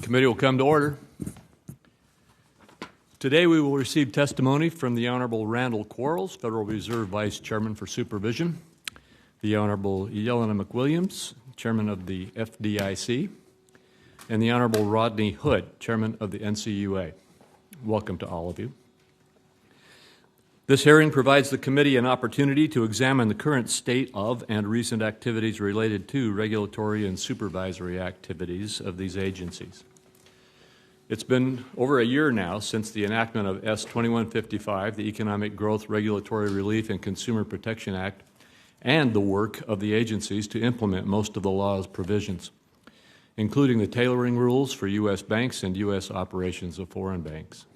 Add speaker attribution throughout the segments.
Speaker 1: Committee will come to order. Today we will receive testimony from the Honorable Randall Quarles, Federal Reserve Vice Chairman for Supervision, the Honorable Yelena McWilliams, Chairman of the FDIC, and the Honorable Rodney Hood, Chairman of the NCUA. Welcome to all of you. This hearing provides the committee an opportunity to examine the current state of and recent activities related to regulatory and supervisory activities of these agencies. It's been over a year now since the enactment of S. 2155, the Economic Growth, Regulatory Relief, and Consumer Protection Act, and the work of the agencies to implement most of the law's provisions, including the tailoring rules for U.S. banks and U.S. operations of foreign banks.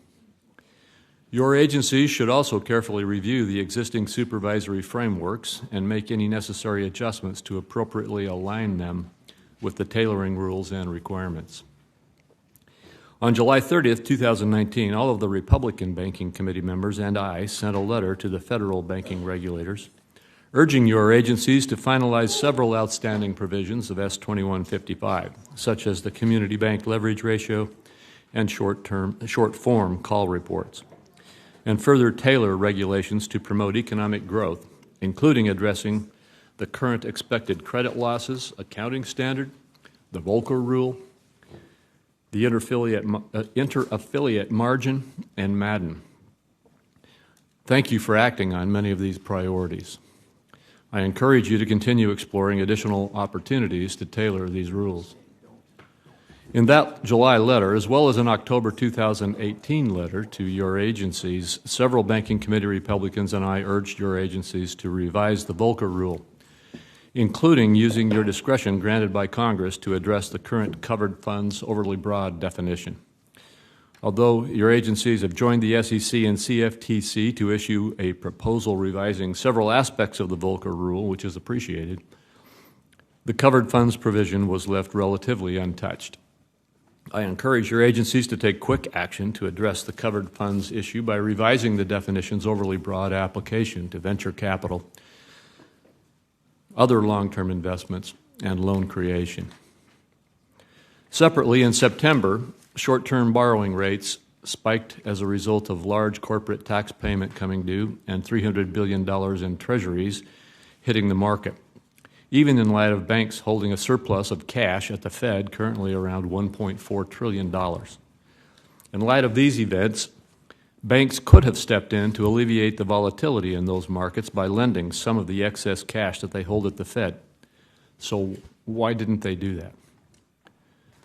Speaker 1: Your agencies should also carefully review the existing supervisory frameworks and make any necessary adjustments to appropriately align them with the tailoring rules and requirements. On July 30th, 2019, all of the Republican Banking Committee members and I sent a letter to the federal banking regulators urging your agencies to finalize several outstanding provisions of S. 2155, such as the community bank leverage ratio and short-form call reports, and further tailor regulations to promote economic growth, including addressing the current expected credit losses accounting standard, the Volcker rule, the interaffiliate margin, and Madden. Thank you for acting on many of these priorities. I encourage you to continue exploring additional opportunities to tailor these rules. In that July letter, as well as an October 2018 letter to your agencies, several Banking Committee Republicans and I urged your agencies to revise the Volcker rule, including using your discretion granted by Congress to address the current covered funds overly broad definition. Although your agencies have joined the SEC and CFTC to issue a proposal revising several aspects of the Volcker rule, which is appreciated, the covered funds provision was left relatively untouched. I encourage your agencies to take quick action to address the covered funds issue by revising the definition's overly broad application to venture capital, other long-term investments, and loan creation. Separately, in September, short-term borrowing rates spiked as a result of large corporate tax payment coming due and $300 billion in treasuries hitting the market, even in light of banks holding a surplus of cash at the Fed, currently around $1.4 trillion. In light of these events, banks could have stepped in to alleviate the volatility in those markets by lending some of the excess cash that they hold at the Fed. So why didn't they do that?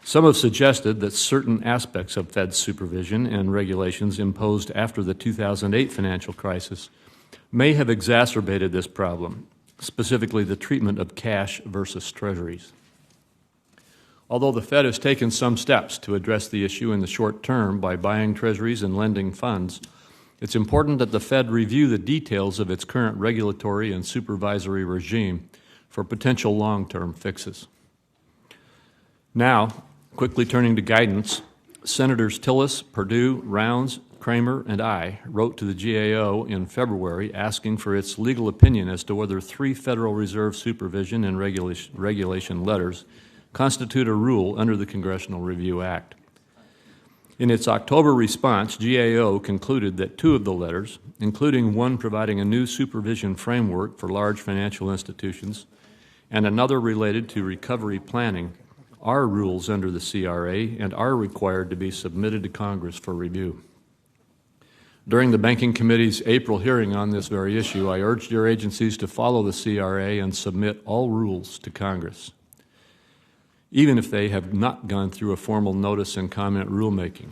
Speaker 1: Some have suggested that certain aspects of Fed supervision and regulations imposed after the 2008 financial crisis may have exacerbated this problem, specifically the treatment of cash versus treasuries. Although the Fed has taken some steps to address the issue in the short term by buying treasuries and lending funds, it's important that the Fed review the details of its current regulatory and supervisory regime for potential long-term fixes. Now, quickly turning to guidance, Senators Tillis, Perdue, Rounds, Kramer, and I wrote to the GAO in February asking for its legal opinion as to whether 3 Federal Reserve supervision and regulation letters constitute a rule under the Congressional Review Act. In its October response, GAO concluded that 2 of the letters, including one providing a new supervision framework for large financial institutions and another related to recovery planning, are rules under the CRA and are required to be submitted to Congress for review. During the Banking Committee's April hearing on this very issue, I urged your agencies to follow the CRA and submit all rules to Congress, even if they have not gone through a formal notice and comment rulemaking,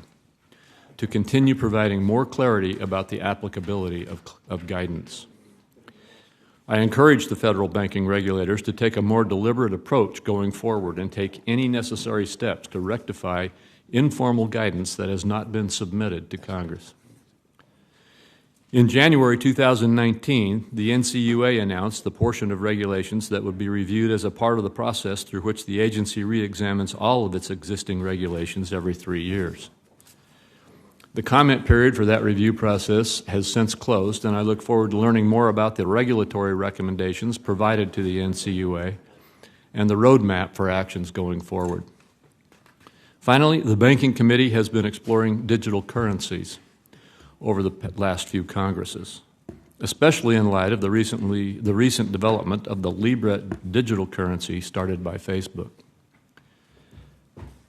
Speaker 1: to continue providing more clarity about the applicability of guidance. I encourage the federal banking regulators to take a more deliberate approach going forward and take any necessary steps to rectify informal guidance that has not been submitted to Congress. In January 2019, the NCUA announced the portion of regulations that would be reviewed as a part of the process through which the agency re-examines all of its existing regulations every 3 years. The comment period for that review process has since closed, and I look forward to learning more about the regulatory recommendations provided to the NCUA and the roadmap for actions going forward. Finally, the Banking Committee has been exploring digital currencies over the last few Congresses, especially in light of the recent development of the Libra digital currency started by Facebook.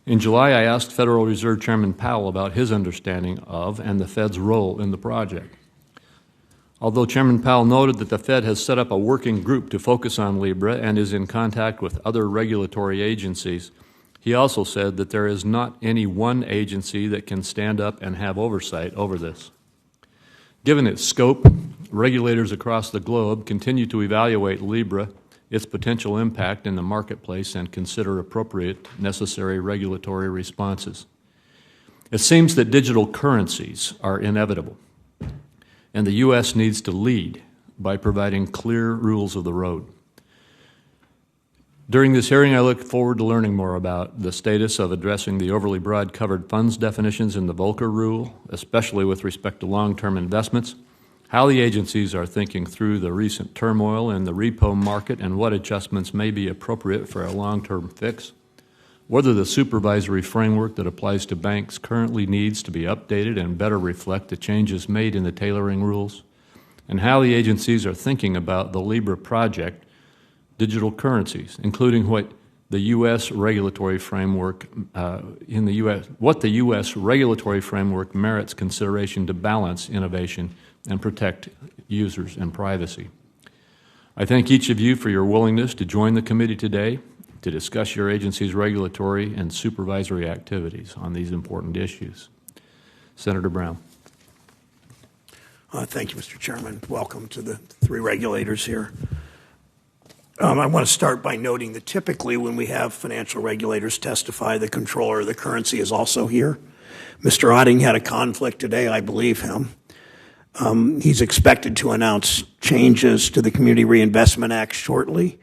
Speaker 1: In July, I asked Federal Reserve Chairman Powell about his understanding of and the Fed's role in the project. Although Chairman Powell noted that the Fed has set up a working group to focus on Libra and is in contact with other regulatory agencies, he also said that there is not any one agency that can stand up and have oversight over this. Given its scope, regulators across the globe continue to evaluate Libra, its potential impact in the marketplace, and consider appropriate, necessary regulatory responses. It seems that digital currencies are inevitable, and the U.S. needs to lead by providing clear rules of the road. During this hearing, I look forward to learning more about the status of addressing the overly broad covered funds definitions in the Volcker Rule, especially with respect to long-term investments, how the agencies are thinking through the recent turmoil in the repo market and what adjustments may be appropriate for a long-term fix, whether the supervisory framework that applies to banks currently needs to be updated and better reflect the changes made in the tailoring rules, and how the agencies are thinking about the Libra project, digital currencies, including what the U.S. regulatory framework what the U.S. regulatory framework merits consideration to balance innovation and protect users and privacy. I thank each of you for your willingness to join the committee today to discuss your agency's regulatory and supervisory activities on these important issues. Senator Brown.
Speaker 2: Thank you, Mr. Chairman. Welcome to the three regulators here. I want to start by noting that typically when we have financial regulators testify, the controller of the currency is also here. Mr. Otting had a conflict today. I believe him. He's expected to announce changes to the Community Reinvestment Act shortly,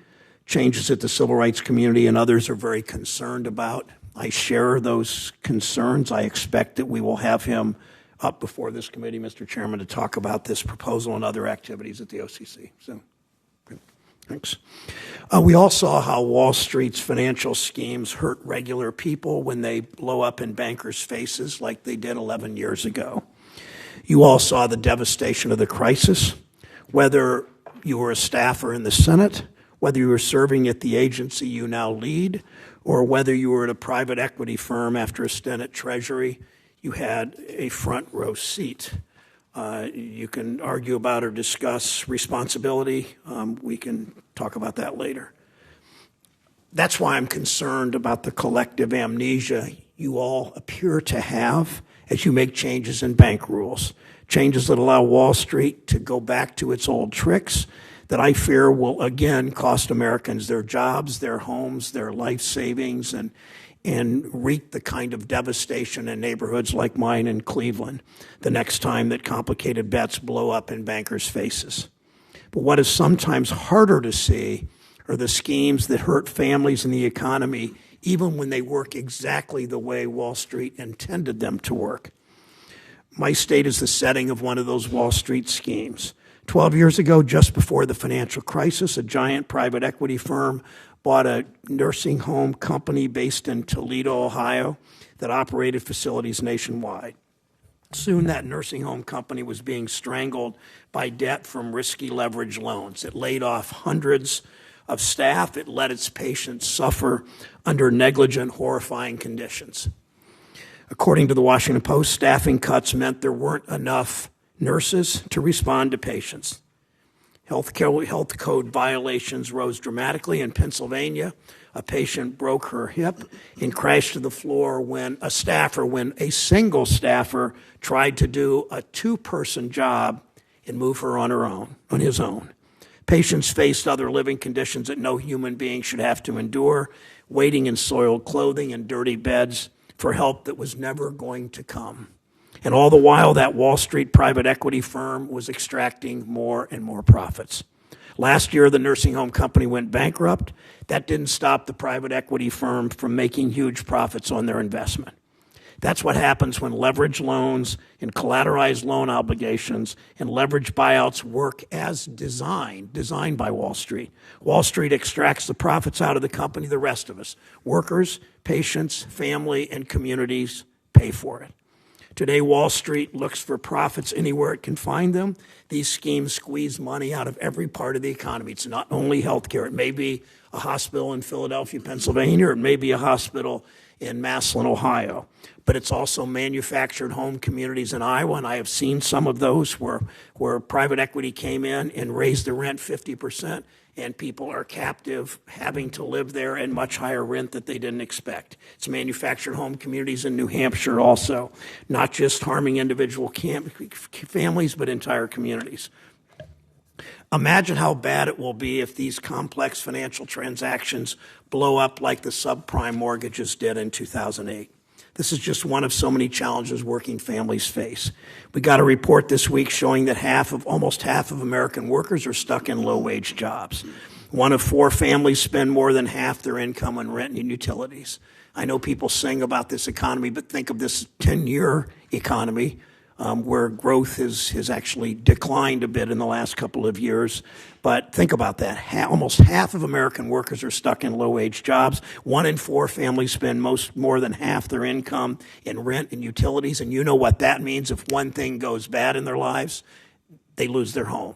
Speaker 2: changes that the civil rights community and others are very concerned about. I share those concerns. I expect that we will have him up before this committee, Mr. Chairman, to talk about this proposal and other activities at the OCC. So, good. Thanks. We all saw how Wall Street's financial schemes hurt regular people when they blow up in bankers' faces like they did 11 years ago. You all saw the devastation of the crisis, whether you were a staffer in the Senate, whether you were serving at the agency you now lead, or whether you were at a private equity firm after a stint at Treasury, you had a front row seat. You can argue about or discuss responsibility. We can talk about that later. That's why I'm concerned about the collective amnesia you all appear to have as you make changes in bank rules, changes that allow Wall Street to go back to its old tricks that I fear will again cost Americans their jobs, their homes, their life savings, and wreak the kind of devastation in neighborhoods like mine in Cleveland the next time that complicated bets blow up in bankers' faces. But what is sometimes harder to see are the schemes that hurt families and the economy even when they work exactly the way Wall Street intended them to work. My state is the setting of one of those Wall Street schemes. 12 years ago, just before the financial crisis, a giant private equity firm bought a nursing home company based in Toledo, Ohio, that operated facilities nationwide. Soon that nursing home company was being strangled by debt from risky leverage loans. It laid off hundreds of staff. It let its patients suffer under negligent, horrifying conditions. According to the Washington Post, staffing cuts meant there weren't enough nurses to respond to patients. Health code violations rose dramatically. In Pennsylvania, a patient broke her hip and crashed to the floor when a single staffer tried to do a two-person job and move her on his own. Patients faced other living conditions that no human being should have to endure, waiting in soiled clothing and dirty beds for help that was never going to come. And all the while, that Wall Street private equity firm was extracting more and more profits. Last year, the nursing home company went bankrupt. That didn't stop the private equity firm from making huge profits on their investment. That's what happens when leverage loans and collateralized loan obligations and leverage buyouts work as designed by Wall Street. Wall Street extracts the profits out of the company, the rest of us, workers, patients, family, and communities pay for it. Today, Wall Street looks for profits anywhere it can find them. These schemes squeeze money out of every part of the economy. It's not only healthcare. It may be a hospital in Philadelphia, Pennsylvania, or it may be a hospital in Massillon, Ohio. But it's also manufactured home communities in Iowa, and I have seen some of those where private equity came in and raised the rent 50%, and people are captive, having to live there at much higher rent that they didn't expect. It's manufactured home communities in New Hampshire also, not just harming individual families, but entire communities. Imagine how bad it will be if these complex financial transactions blow up like the subprime mortgages did in 2008. This is just one of so many challenges working families face. We got a report this week showing that almost half of American workers are stuck in low-wage jobs. 1 of 4 families spend more than half their income on rent and utilities. I know people sing about this economy, but think of this 10-year economy where growth has actually declined a bit in the last couple of years. But think about that. Almost half of American workers are stuck in low-wage jobs. 1 in 4 families spend more than half their income in rent and utilities. And you know what that means. If one thing goes bad in their lives, they lose their home.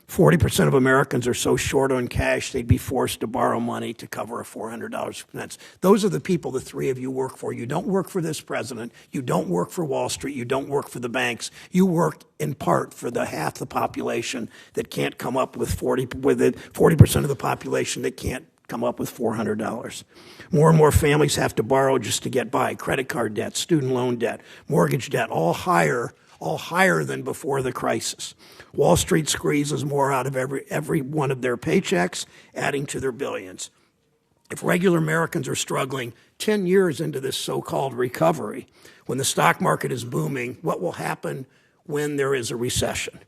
Speaker 2: 40% of Americans are so short on cash they'd be forced to borrow money to cover a $400 expense. Those are the people the 3 of you work for. You don't work for this president. You don't work for Wall Street. You don't work for the banks. You work in part for the half the population that can't come up with 40% of the population that can't come up with $400. More and more families have to borrow just to get by. Credit card debt, student loan debt, mortgage debt, all higher than before the crisis. Wall Street squeezes more out of every one of their paychecks, adding to their billions. If regular Americans are struggling 10 years into this so-called recovery, when the stock market is booming, what will happen when there is a recession?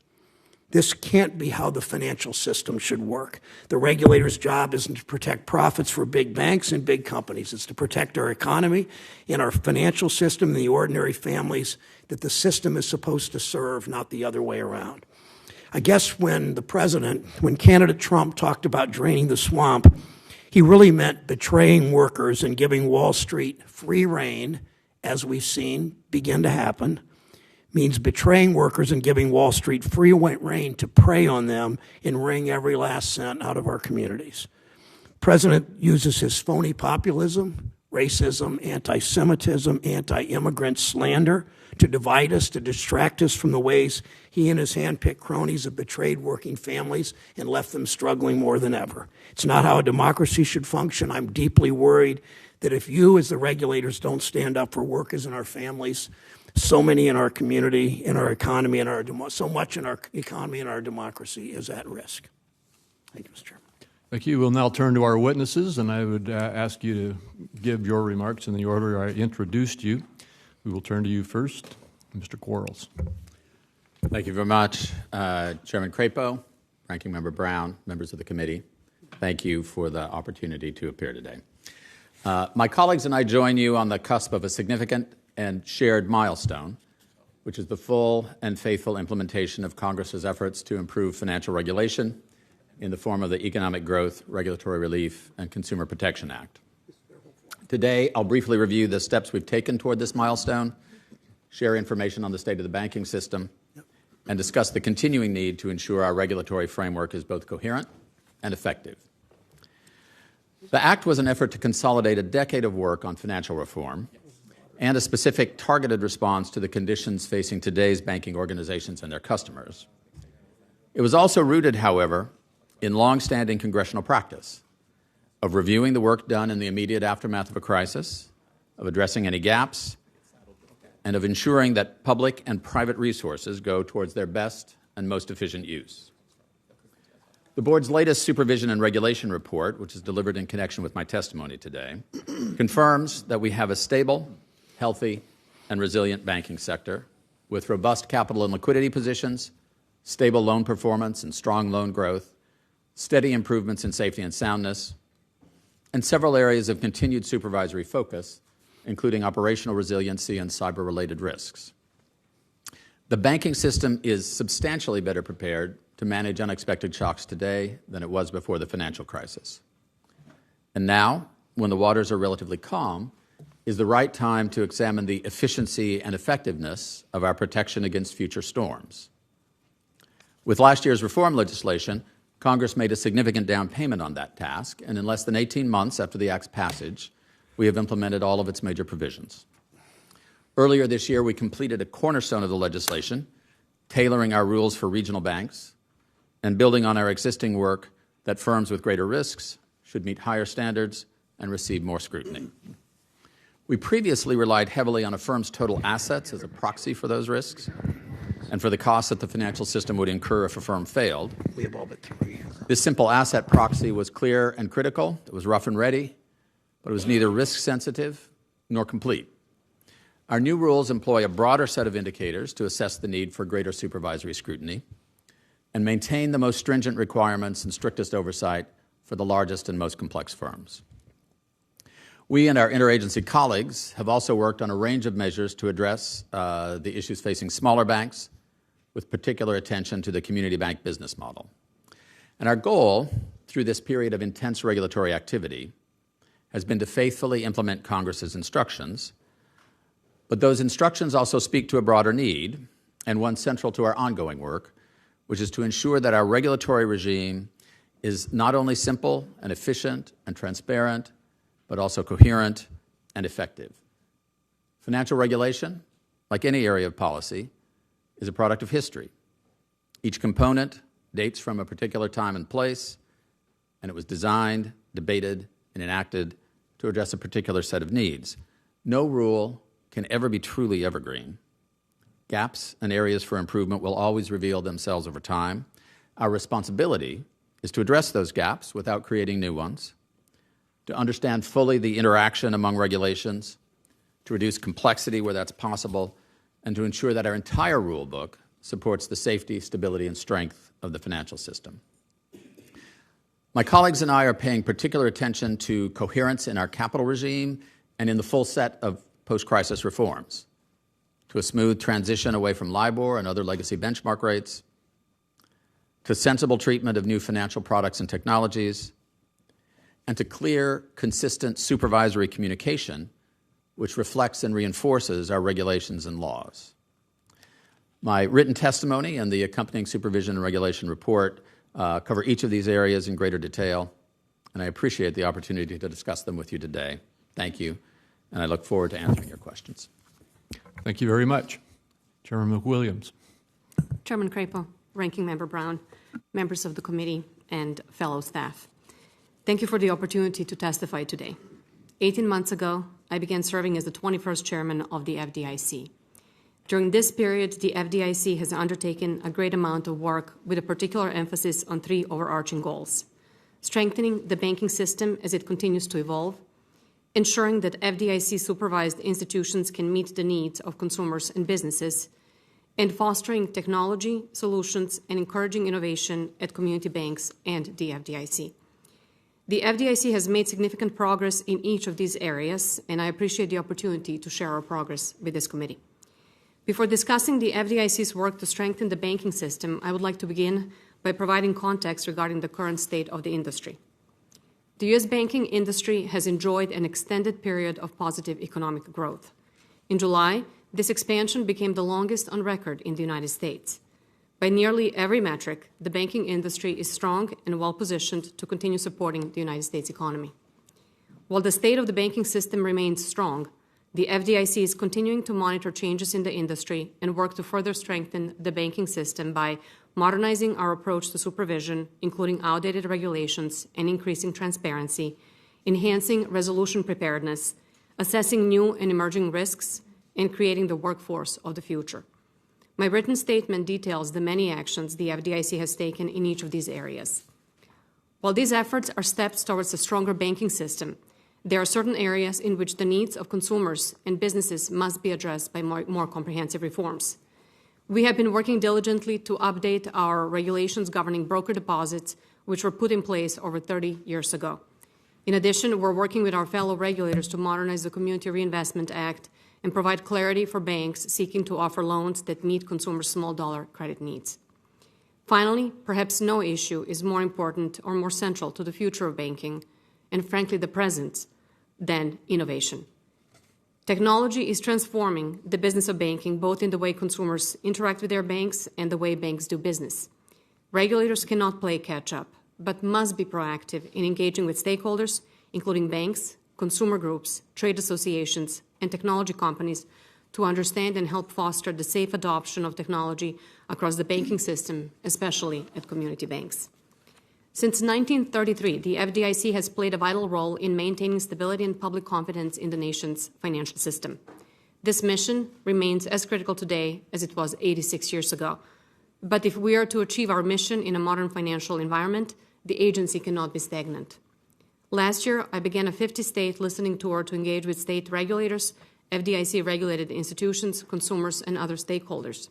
Speaker 2: This can't be how the financial system should work. The regulator's job isn't to protect profits for big banks and big companies. It's to protect our economy and our financial system and the ordinary families that the system is supposed to serve, not the other way around. I guess when candidate Trump talked about draining the swamp, he really meant betraying workers and giving Wall Street free rein, as we've seen begin to happen, means betraying workers and giving Wall Street free rein to prey on them and wring every last cent out of our communities. The president uses his phony populism, racism, anti-Semitism, anti-immigrant slander to divide us, to distract us from the ways he and his hand-picked cronies have betrayed working families and left them struggling more than ever. It's not how a democracy should function. I'm deeply worried that if you, as the regulators, don't stand up for workers and our families, so many in our community, in our economy, so much in our economy and our democracy is at risk. Thank you, Mr. Chairman.
Speaker 1: Thank you. We'll now turn to our witnesses, and I would ask you to give your remarks in the order I introduced you. We will turn to you first, Mr. Quarles.
Speaker 3: Thank you very much, Chairman Crapo, Ranking Member Brown, members of the committee. Thank you for the opportunity to appear today. My colleagues and I join you on the cusp of a significant and shared milestone, which is the full and faithful implementation of Congress's efforts to improve financial regulation in the form of the Economic Growth, Regulatory Relief, and Consumer Protection Act. Today, I'll briefly review the steps we've taken toward this milestone, share information on the state of the banking system, and discuss the continuing need to ensure our regulatory framework is both coherent and effective. The Act was an effort to consolidate a decade of work on financial reform and a specific targeted response to the conditions facing today's banking organizations and their customers. It was also rooted, however, in long-standing congressional practice of reviewing the work done in the immediate aftermath of a crisis, of addressing any gaps, and of ensuring that public and private resources go towards their best and most efficient use. The Board's latest Supervision and Regulation report, which is delivered in connection with my testimony today, confirms that we have a stable, healthy, and resilient banking sector with robust capital and liquidity positions, stable loan performance and strong loan growth, steady improvements in safety and soundness, and several areas of continued supervisory focus including operational resiliency and cyber-related risks. The banking system is substantially better prepared to manage unexpected shocks today than it was before the financial crisis. And now, when the waters are relatively calm, is the right time to examine the efficiency and effectiveness of our protection against future storms. With last year's reform legislation, Congress made a significant down payment on that task, and in less than 18 months after the Act's passage, we have implemented all of its major provisions. Earlier this year, we completed a cornerstone of the legislation, tailoring our rules for regional banks and building on our existing work that firms with greater risks should meet higher standards and receive more scrutiny. We previously relied heavily on a firm's total assets as a proxy for those risks and for the costs that the financial system would incur if a firm failed.
Speaker 2: We have all but three.
Speaker 3: This simple asset proxy was clear and critical. It was rough and ready, but it was neither risk-sensitive nor complete. Our new rules employ a broader set of indicators to assess the need for greater supervisory scrutiny and maintain the most stringent requirements and strictest oversight for the largest and most complex firms. We and our interagency colleagues have also worked on a range of measures to address the issues facing smaller banks, with particular attention to the community bank business model. And our goal, through this period of intense regulatory activity, has been to faithfully implement Congress's instructions. But those instructions also speak to a broader need, and one central to our ongoing work, which is to ensure that our regulatory regime is not only simple and efficient and transparent, but also coherent and effective. Financial regulation, like any area of policy, is a product of history. Each component dates from a particular time and place, and it was designed, debated, and enacted to address a particular set of needs. No rule can ever be truly evergreen. Gaps and areas for improvement will always reveal themselves over time. Our responsibility is to address those gaps without creating new ones, to understand fully the interaction among regulations, to reduce complexity where that's possible, and to ensure that our entire rule book supports the safety, stability, and strength of the financial system. My colleagues and I are paying particular attention to coherence in our capital regime and in the full set of post-crisis reforms, to a smooth transition away from LIBOR and other legacy benchmark rates, to sensible treatment of new financial products and technologies, and to clear, consistent supervisory communication which reflects and reinforces our regulations and laws. My written testimony and the accompanying supervision and regulation report cover each of these areas in greater detail, and I appreciate the opportunity to discuss them with you today. Thank you, and I look forward to answering your questions.
Speaker 1: Thank you very much. Chairman McWilliams.
Speaker 4: Chairman Crapo, Ranking Member Brown, members of the committee, and fellow staff. Thank you for the opportunity to testify today. 18 months ago, I began serving as the 21st chairman of the FDIC. During this period, the FDIC has undertaken a great amount of work with a particular emphasis on three overarching goals: strengthening the banking system as it continues to evolve, ensuring that FDIC-supervised institutions can meet the needs of consumers and businesses, and fostering technology, solutions, and encouraging innovation at community banks and the FDIC. The FDIC has made significant progress in each of these areas, and I appreciate the opportunity to share our progress with this committee. Before discussing the FDIC's work to strengthen the banking system, I would like to begin by providing context regarding the current state of the industry. The U.S. banking industry has enjoyed an extended period of positive economic growth. In July, this expansion became the longest on record in the United States. By nearly every metric, the banking industry is strong and well-positioned to continue supporting the United States economy. While the state of the banking system remains strong, the FDIC is continuing to monitor changes in the industry and work to further strengthen the banking system by modernizing our approach to supervision, including outdated regulations and increasing transparency, enhancing resolution preparedness, assessing new and emerging risks, and creating the workforce of the future. My written statement details the many actions the FDIC has taken in each of these areas. While these efforts are steps towards a stronger banking system, there are certain areas in which the needs of consumers and businesses must be addressed by more comprehensive reforms. We have been working diligently to update our regulations governing broker deposits, which were put in place over 30 years ago. In addition, we're working with our fellow regulators to modernize the Community Reinvestment Act and provide clarity for banks seeking to offer loans that meet consumers' small dollar credit needs. Finally, perhaps no issue is more important or more central to the future of banking, and frankly the present, than innovation. Technology is transforming the business of banking, both in the way consumers interact with their banks and the way banks do business. Regulators cannot play catch-up, but must be proactive in engaging with stakeholders, including banks, consumer groups, trade associations, and technology companies, to understand and help foster the safe adoption of technology across the banking system, especially at community banks. Since 1933, the FDIC has played a vital role in maintaining stability and public confidence in the nation's financial system. This mission remains as critical today as it was 86 years ago. But if we are to achieve our mission in a modern financial environment, the agency cannot be stagnant. Last year, I began a 50-state listening tour to engage with state regulators, FDIC-regulated institutions, consumers, and other stakeholders.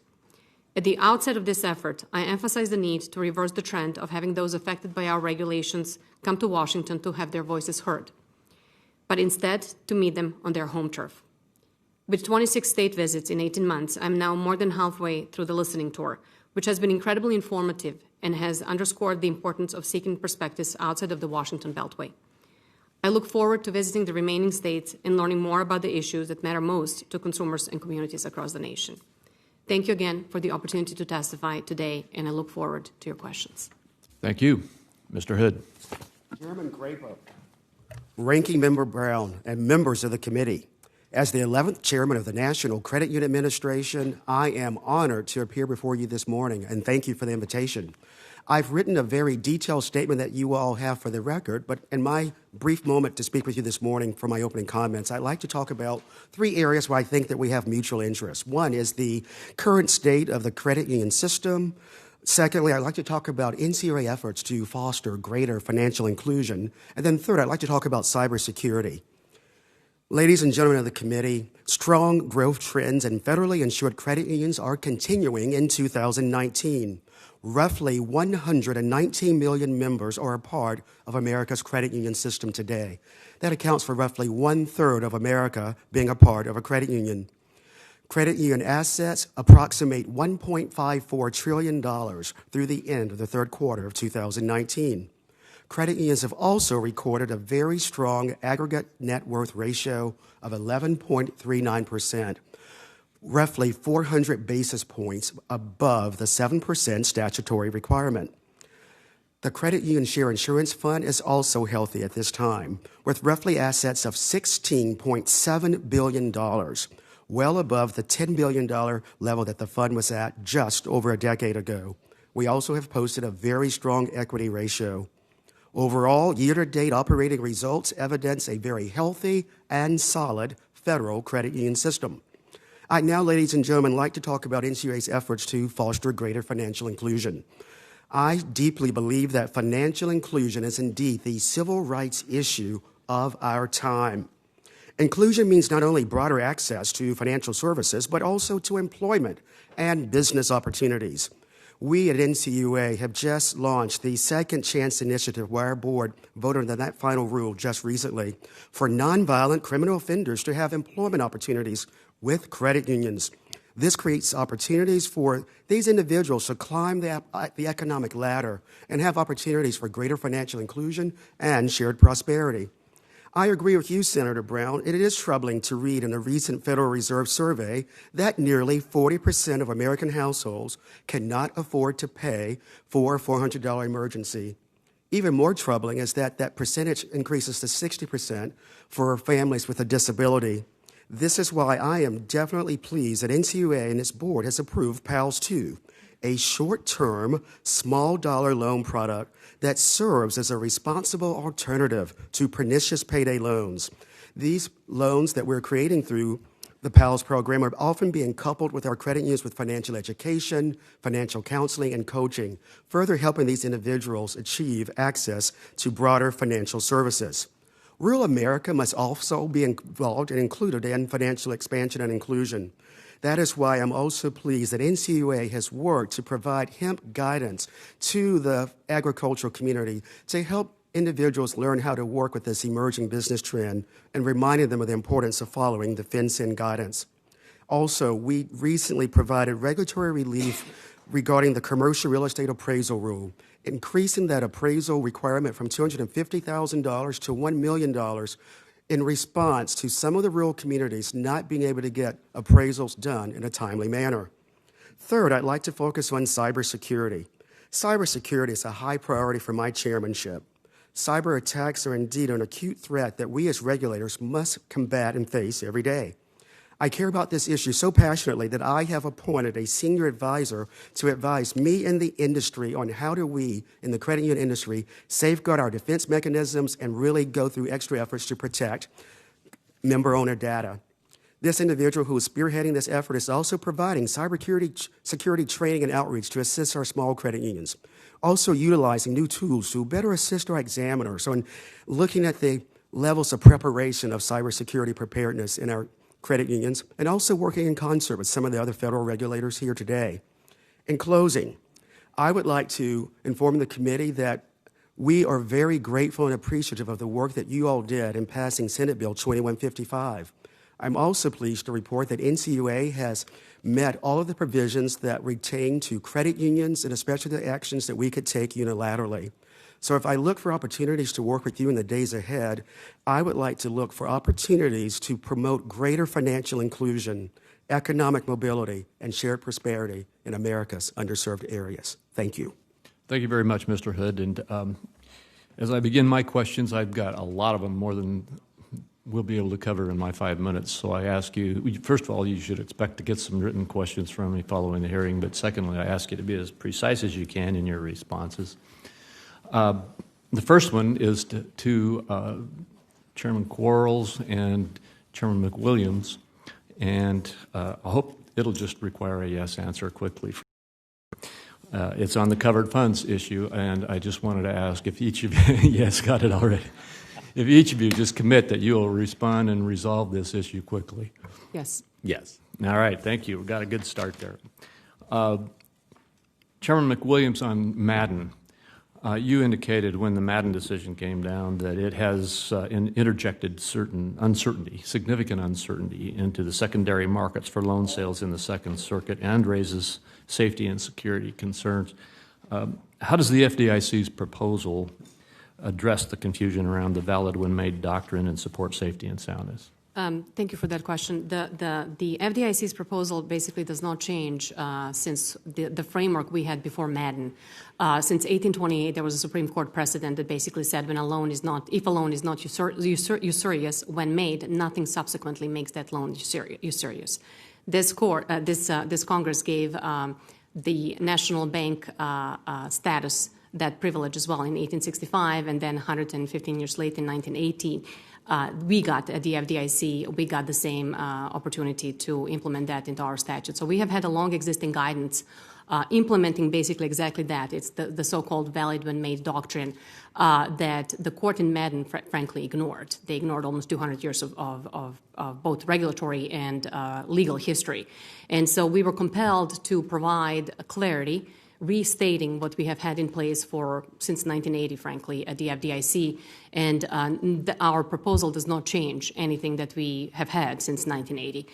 Speaker 4: At the outset of this effort, I emphasized the need to reverse the trend of having those affected by our regulations come to Washington to have their voices heard, but instead to meet them on their home turf. With 26 state visits in 18 months, I'm now more than halfway through the listening tour, which has been incredibly informative and has underscored the importance of seeking perspectives outside of the Washington Beltway. I look forward to visiting the remaining states and learning more about the issues that matter most to consumers and communities across the nation. Thank you again for the opportunity to testify today, and I look forward to your questions.
Speaker 1: Thank you. Mr. Hood.
Speaker 5: Chairman Crapo, Ranking Member Brown, and members of the committee, as the 11th chairman of the National Credit Union Administration, I am honored to appear before you this morning, and thank you for the invitation. I've written a very detailed statement that you all have for the record, but in my brief moment to speak with you this morning for my opening comments, I'd like to talk about 3 areas where I think that we have mutual interest. One is the current state of the credit union system. Secondly, I'd like to talk about NCUA efforts to foster greater financial inclusion. And then third, I'd like to talk about cybersecurity. Ladies and gentlemen of the committee, strong growth trends in federally insured credit unions are continuing in 2019. Roughly 119 million members are a part of America's credit union system today. That accounts for roughly 1/3 of America being a part of a credit union. Credit union assets approximate $1.54 trillion through the end of the third quarter of 2019. Credit unions have also recorded a very strong aggregate net worth ratio of 11.39%. Roughly 400 basis points above the 7% statutory requirement. The Credit Union Share Insurance Fund is also healthy at this time, with roughly assets of $16.7 billion, well above the $10 billion level that the fund was at just over a decade ago. We also have posted a very strong equity ratio. Overall, year-to-date operating results evidence a very healthy and solid federal credit union system. I'd now, ladies and gentlemen, like to talk about NCUA's efforts to foster greater financial inclusion. I deeply believe that financial inclusion is indeed the civil rights issue of our time. Inclusion means not only broader access to financial services, but also to employment and business opportunities. We at NCUA have just launched the Second Chance Initiative, where our board voted on that final rule just recently, for nonviolent criminal offenders to have employment opportunities with credit unions. This creates opportunities for these individuals to climb the economic ladder and have opportunities for greater financial inclusion and shared prosperity. I agree with you, Senator Brown. It is troubling to read in a recent Federal Reserve survey that nearly 40% of American households cannot afford to pay for a $400 emergency. Even more troubling is that that percentage increases to 60% for families with a disability. This is why I am definitely pleased that NCUA and its board has approved PALS 2, a short-term, small-dollar loan product that serves as a responsible alternative to pernicious payday loans. These loans that we're creating through the PALS program are often being coupled with our credit unions with financial education, financial counseling, and coaching, further helping these individuals achieve access to broader financial services. Rural America must also be involved and included in financial expansion and inclusion. That is why I'm also pleased that NCUA has worked to provide hemp guidance to the agricultural community to help individuals learn how to work with this emerging business trend and reminding them of the importance of following the FinCEN guidance. Also, we recently provided regulatory relief regarding the commercial real estate appraisal rule, increasing that appraisal requirement from $250,000 to $1 million in response to some of the rural communities not being able to get appraisals done in a timely manner. Third, I'd like to focus on cybersecurity. Cybersecurity is a high priority for my chairmanship. Cyber attacks are indeed an acute threat that we as regulators must combat and face every day. I care about this issue so passionately that I have appointed a senior advisor to advise me and the industry on how do we, in the credit union industry, safeguard our defense mechanisms and really go through extra efforts to protect member-owner data. This individual who is spearheading this effort is also providing cybersecurity training and outreach to assist our small credit unions, also utilizing new tools to better assist our examiners on looking at the levels of preparation of cybersecurity preparedness in our credit unions, and also working in concert with some of the other federal regulators here today. In closing, I would like to inform the committee that we are very grateful and appreciative of the work that you all did in passing Senate Bill 2155. I'm also pleased to report that NCUA has met all of the provisions that pertain to credit unions and especially the actions that we could take unilaterally. So if I look for opportunities to work with you in the days ahead, I would like to look for opportunities to promote greater financial inclusion, economic mobility, and shared prosperity in America's underserved areas. Thank you.
Speaker 1: Thank you very much, Mr. Hood. And as I begin my questions, I've got a lot of them, more than we'll be able to cover in my 5 minutes. So I ask you, first of all, you should expect to get some written questions from me following the hearing. But secondly, I ask you to be as precise as you can in your responses. The first one is to Chairman Quarles and Chairman McWilliams, and I hope it'll just require a yes answer quickly. It's on the covered funds issue, and I just wanted to ask if each of you, yes, got it already, if each of you just commit that you'll respond and resolve this issue quickly.
Speaker 4: Yes.
Speaker 3: Yes.
Speaker 1: All right, thank you. We've got a good start there. Chairman McWilliams, on Madden. You indicated when the Madden decision came down that it has interjected certain uncertainty, significant uncertainty, into the secondary markets for loan sales in the Second Circuit and raises safety and security concerns. How does the FDIC's proposal address the confusion around the valid when made doctrine and support safety and soundness?
Speaker 4: Thank you for that question. The FDIC's proposal basically does not change since the framework we had before Madden. Since 1828, there was a Supreme Court precedent that basically said when a loan is not, if a loan is not usurious when made, nothing subsequently makes that loan usurious. This Congress gave the national bank status that privilege as well in 1865, and then 115 years later in 1918. We got at the FDIC, we got the same opportunity to implement that into our statute. So we have had a long existing guidance implementing basically exactly that. It's the so-called valid when made doctrine that the court in Madden frankly ignored. They ignored almost 200 years of both regulatory and legal history. And so we were compelled to provide clarity, restating what we have had in place since 1980, frankly, at the FDIC, and our proposal does not change anything that we have had since 1980.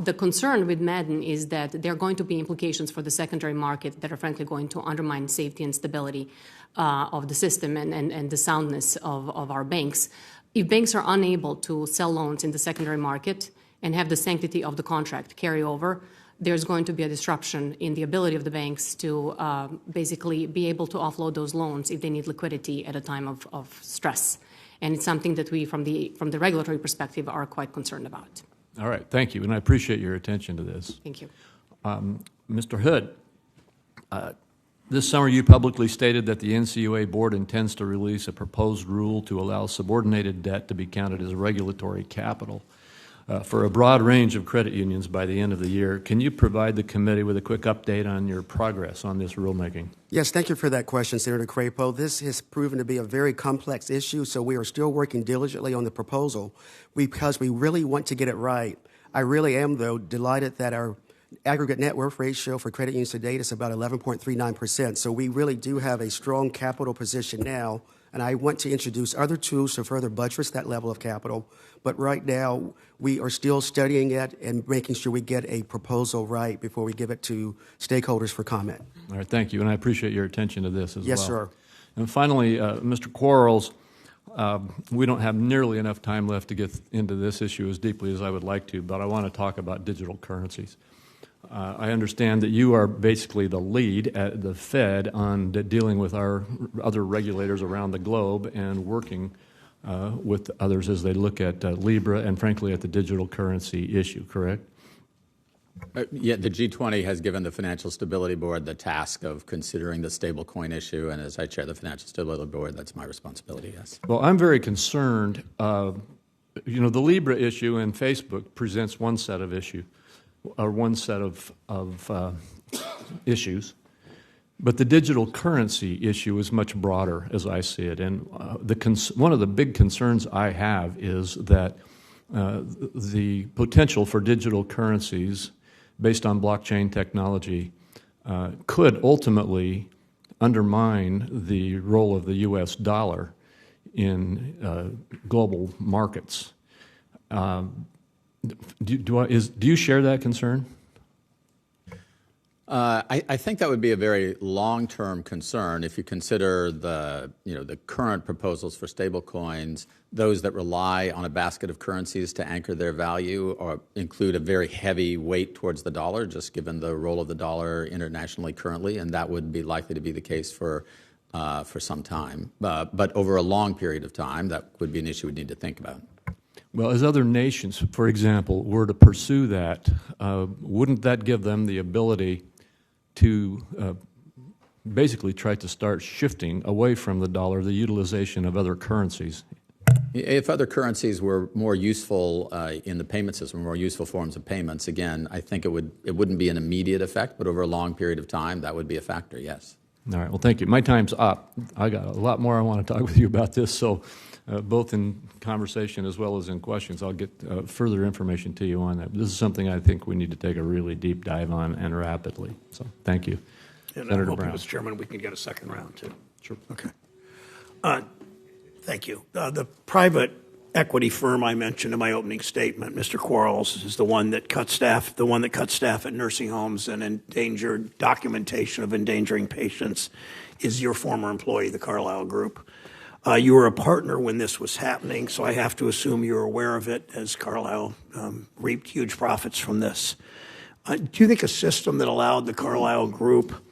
Speaker 4: The concern with Madden is that there are going to be implications for the secondary market that are frankly going to undermine safety and stability of the system and the soundness of our banks. If banks are unable to sell loans in the secondary market and have the sanctity of the contract carry over, there's going to be a disruption in the ability of the banks to basically be able to offload those loans if they need liquidity at a time of stress. And it's something that we, from the regulatory perspective, are quite concerned about.
Speaker 1: All right, thank you, and I appreciate your attention to this.
Speaker 4: Thank you.
Speaker 1: Mr. Hood, this summer you publicly stated that the NCUA board intends to release a proposed rule to allow subordinated debt to be counted as regulatory capital for a broad range of credit unions by the end of the year. Can you provide the committee with a quick update on your progress on this rulemaking?
Speaker 5: Yes, thank you for that question, Senator Crapo. This has proven to be a very complex issue, so we are still working diligently on the proposal because we really want to get it right. I really am, though, delighted that our aggregate net worth ratio for credit unions to date is about 11.39%, so we really do have a strong capital position now and I want to introduce other tools to further buttress that level of capital. But right now, we are still studying it and making sure we get a proposal right before we give it to stakeholders for comment.
Speaker 1: All right, thank you, and I appreciate your attention to this as well.
Speaker 5: Yes, sir.
Speaker 1: And finally, Mr. Quarles, we don't have nearly enough time left to get into this issue as deeply as I would like to, but I want to talk about digital currencies. I understand that you are basically the lead at the Fed on dealing with our other regulators around the globe and working with others as they look at Libra and, frankly, at the digital currency issue, correct?
Speaker 3: Yeah, the G20 has given the Financial Stability Board the task of considering the stablecoin issue, and as I chair the Financial Stability Board, that's my responsibility, yes.
Speaker 1: Well, I'm very concerned. The Libra issue and Facebook presents one set of issues. Issues, but the digital currency issue is much broader, as I see it. And one of the big concerns I have is that the potential for digital currencies based on blockchain technology could ultimately undermine the role of the U.S. dollar in global markets. Do you share that concern?
Speaker 3: I think that would be a very long-term concern if you consider the current proposals for stablecoins. Those that rely on a basket of currencies to anchor their value or include a very heavy weight towards the dollar, just given the role of the dollar internationally currently, and that would be likely to be the case for some time. But over a long period of time, that would be an issue we'd need to think about.
Speaker 1: Well, as other nations, for example, were to pursue that, wouldn't that give them the ability to basically try to start shifting away from the dollar, the utilization of other currencies?
Speaker 3: If other currencies were more useful in the payment system, more useful forms of payments, again, I think it wouldn't be an immediate effect, but over a long period of time, that would be a factor, yes.
Speaker 1: All right, well, thank you. My time's up. I got a lot more I want to talk with you about this, so both in conversation as well as in questions, I'll get further information to you on that. This is something I think we need to take a really deep dive on and rapidly. So thank you.
Speaker 2: And
Speaker 1: Senator
Speaker 2: I'm hoping,
Speaker 1: Brown.
Speaker 2: Mr. Chairman, we can get a second round, too.
Speaker 1: Sure.
Speaker 2: Okay. Thank you. The private equity firm I mentioned in my opening statement, Mr. Quarles, is the one that cut staff at nursing homes and endangered documentation of endangering patients is your former employee, the Carlyle Group. You were a partner when this was happening, so I have to assume you're aware of it as Carlyle reaped huge profits from this. Do you think a system that allowed the Carlyle Group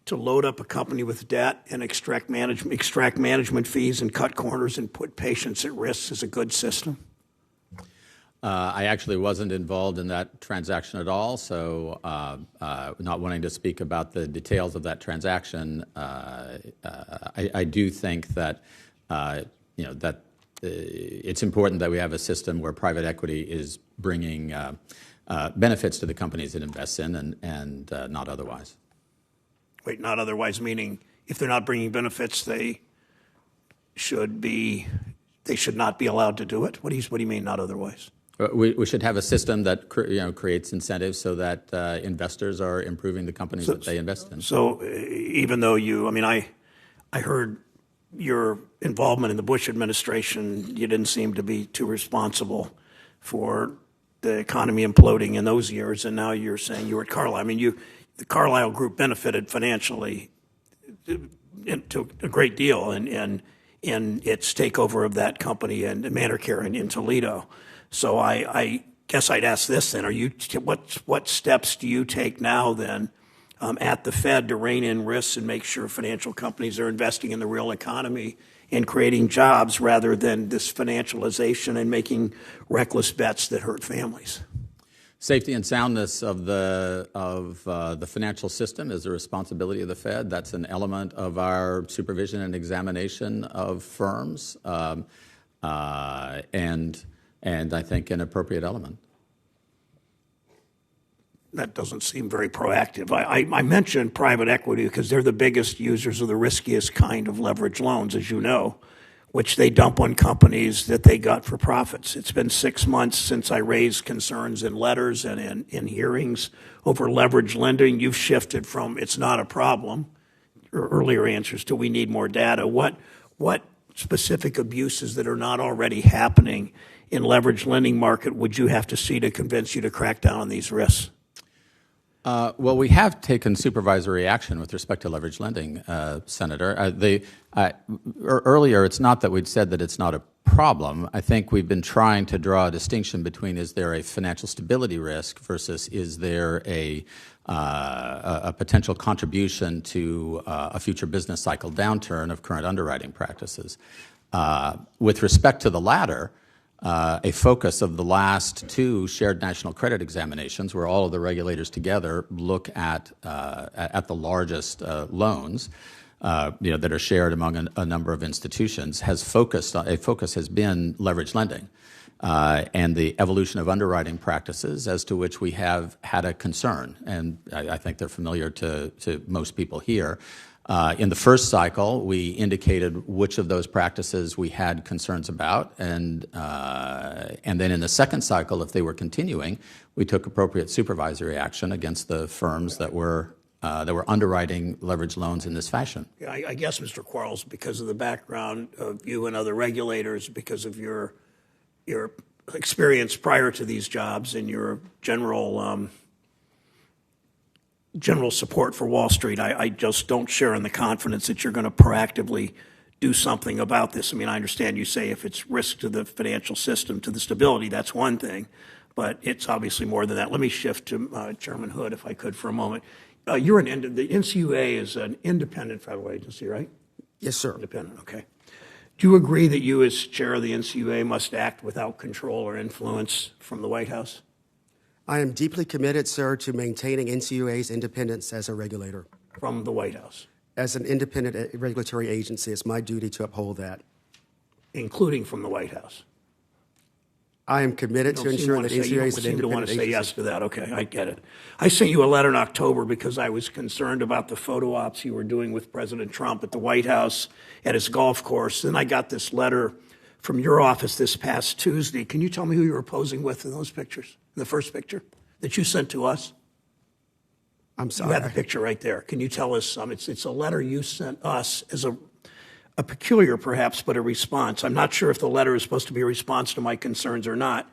Speaker 2: to load up a company with debt and extract management fees and cut corners and put patients at risk is a good system?
Speaker 3: I actually wasn't involved in that transaction at all, so not wanting to speak about the details of that transaction, I do think that it's important that we have a system where private equity is bringing benefits to the companies it invests in and not otherwise.
Speaker 2: Wait, not otherwise, meaning if they're not bringing benefits, they should not be allowed to do it? What do you mean, not otherwise?
Speaker 3: We should have a system that creates incentives so that investors are improving the companies that they invest in.
Speaker 2: So even though I heard your involvement in the Bush administration, you didn't seem to be too responsible for the economy imploding in those years, and now you're saying you were at Carlyle. The Carlyle Group benefited financially to a great deal in its takeover of that company and Manor Care in Toledo. So I guess I'd ask this then: what steps do you take now then at the Fed to rein in risks and make sure financial companies are investing in the real economy and creating jobs rather than this financialization and making reckless bets that hurt families?
Speaker 3: Safety and soundness of the financial system is the responsibility of the Fed. That's an element of our supervision and examination of firms, and I think an appropriate element.
Speaker 2: That doesn't seem very proactive. I mentioned private equity because they're the biggest users of the riskiest kind of leverage loans, as you know, which they dump on companies that they got for profits. It's been 6 months since I raised concerns in letters and in hearings over leverage lending. You've shifted from it's not a problem, your earlier answers, to we need more data. What specific abuses that are not already happening in leveraged lending market would you have to see to convince you to crack down on these risks?
Speaker 3: Well, we have taken supervisory action with respect to leveraged lending, Senator. Earlier, it's not that we'd said that it's not a problem. I think we've been trying to draw a distinction between is there a financial stability risk versus is there a potential contribution to a future business cycle downturn of current underwriting practices. With respect to the latter, a focus of the last two shared national credit examinations, where all of the regulators together look at the largest loans, that are shared among a number of institutions, a focus has been leveraged lending and the evolution of underwriting practices, as to which we have had a concern, and I think they're familiar to most people here. In the first cycle, we indicated which of those practices we had concerns about, and then in the second cycle, if they were continuing, we took appropriate supervisory action against the firms that were underwriting leveraged loans in this fashion.
Speaker 2: Yeah, I guess, Mr. Quarles, because of the background of you and other regulators, because of your experience prior to these jobs and your general support for Wall Street, I just don't share in the confidence that you're going to proactively do something about this. I mean, I understand you say if it's risk to the financial system, to the stability, that's one thing, but it's obviously more than that. Let me shift to Chairman Hood, if I could, for a moment. The NCUA is an independent federal agency, right?
Speaker 5: Yes, sir.
Speaker 2: Independent, okay. Do you agree that you, as chair of the NCUA, must act without control or influence from the White House?
Speaker 5: I am deeply committed, sir, to maintaining NCUA's independence as a regulator.
Speaker 2: From the White House?
Speaker 5: As an independent regulatory agency, it's my duty to uphold that.
Speaker 2: Including from the White House?
Speaker 5: I am committed to ensure that NCUA is an independent agency.
Speaker 2: You don't want to say yes to that. Okay, I get it. I sent you a letter in October because I was concerned about the photo ops you were doing with President Trump at the White House at his golf course. Then I got this letter from your office this past Tuesday. Can you tell me who you were posing with in those pictures? In the first picture that you sent to us?
Speaker 5: I'm sorry.
Speaker 2: You have the picture right there. Can you tell us? It's a letter you sent us as a peculiar, perhaps, but a response. I'm not sure if the letter is supposed to be a response to my concerns or not.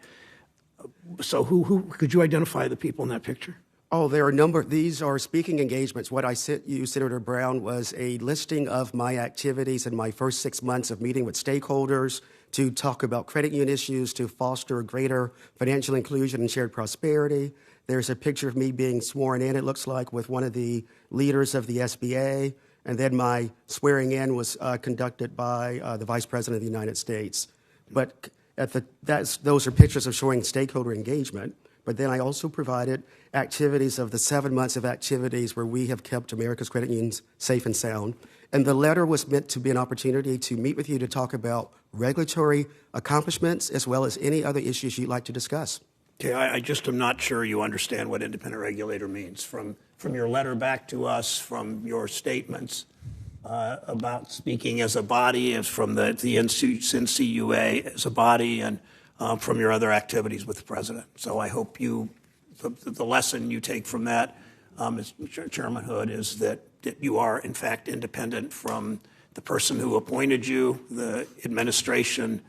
Speaker 2: So who could you identify the people in that picture?
Speaker 5: Oh, there are a number. These are speaking engagements. What I sent you, Senator Brown, was a listing of my activities in my first 6 months of meeting with stakeholders to talk about credit union issues, to foster greater financial inclusion and shared prosperity. There's a picture of me being sworn in, it looks like, with one of the leaders of the SBA. And then my swearing in was conducted by the Vice President of the United States. But those are pictures of showing stakeholder engagement. But then I also provided activities of the 7 months of activities where we have kept America's credit unions safe and sound. And the letter was meant to be an opportunity to meet with you to talk about regulatory accomplishments as well as any other issues you'd like to discuss.
Speaker 2: Okay, I just am not sure you understand what independent regulator means. From your letter back to us, from your statements about speaking as a body, as from the NCUA as a body, and from your other activities with the president. So I hope the lesson you take from that, Mr. Chairman Hood, is that you are, in fact, independent from the person who appointed you, the administration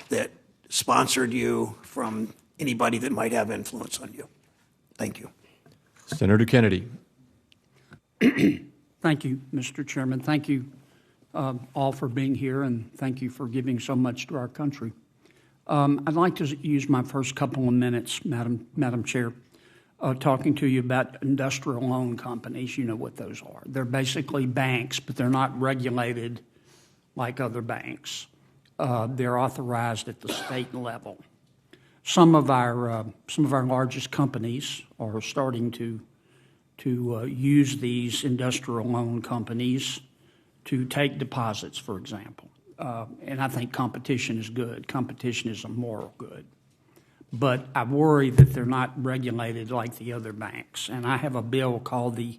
Speaker 2: that sponsored you, from anybody that might have influence on you. Thank you.
Speaker 1: Senator Kennedy.
Speaker 6: Thank you, Mr. Chairman. Thank you all for being here, and thank you for giving so much to our country. I'd like to use my first couple of minutes, Madam Chair, talking to you about industrial loan companies. You know what those are. They're basically banks, but they're not regulated like other banks. They're authorized at the state level. Some of our largest companies are starting to use these industrial loan companies to take deposits, for example. And I think competition is good. Competition is a moral good. But I worry that they're not regulated like the other banks. And I have a bill called the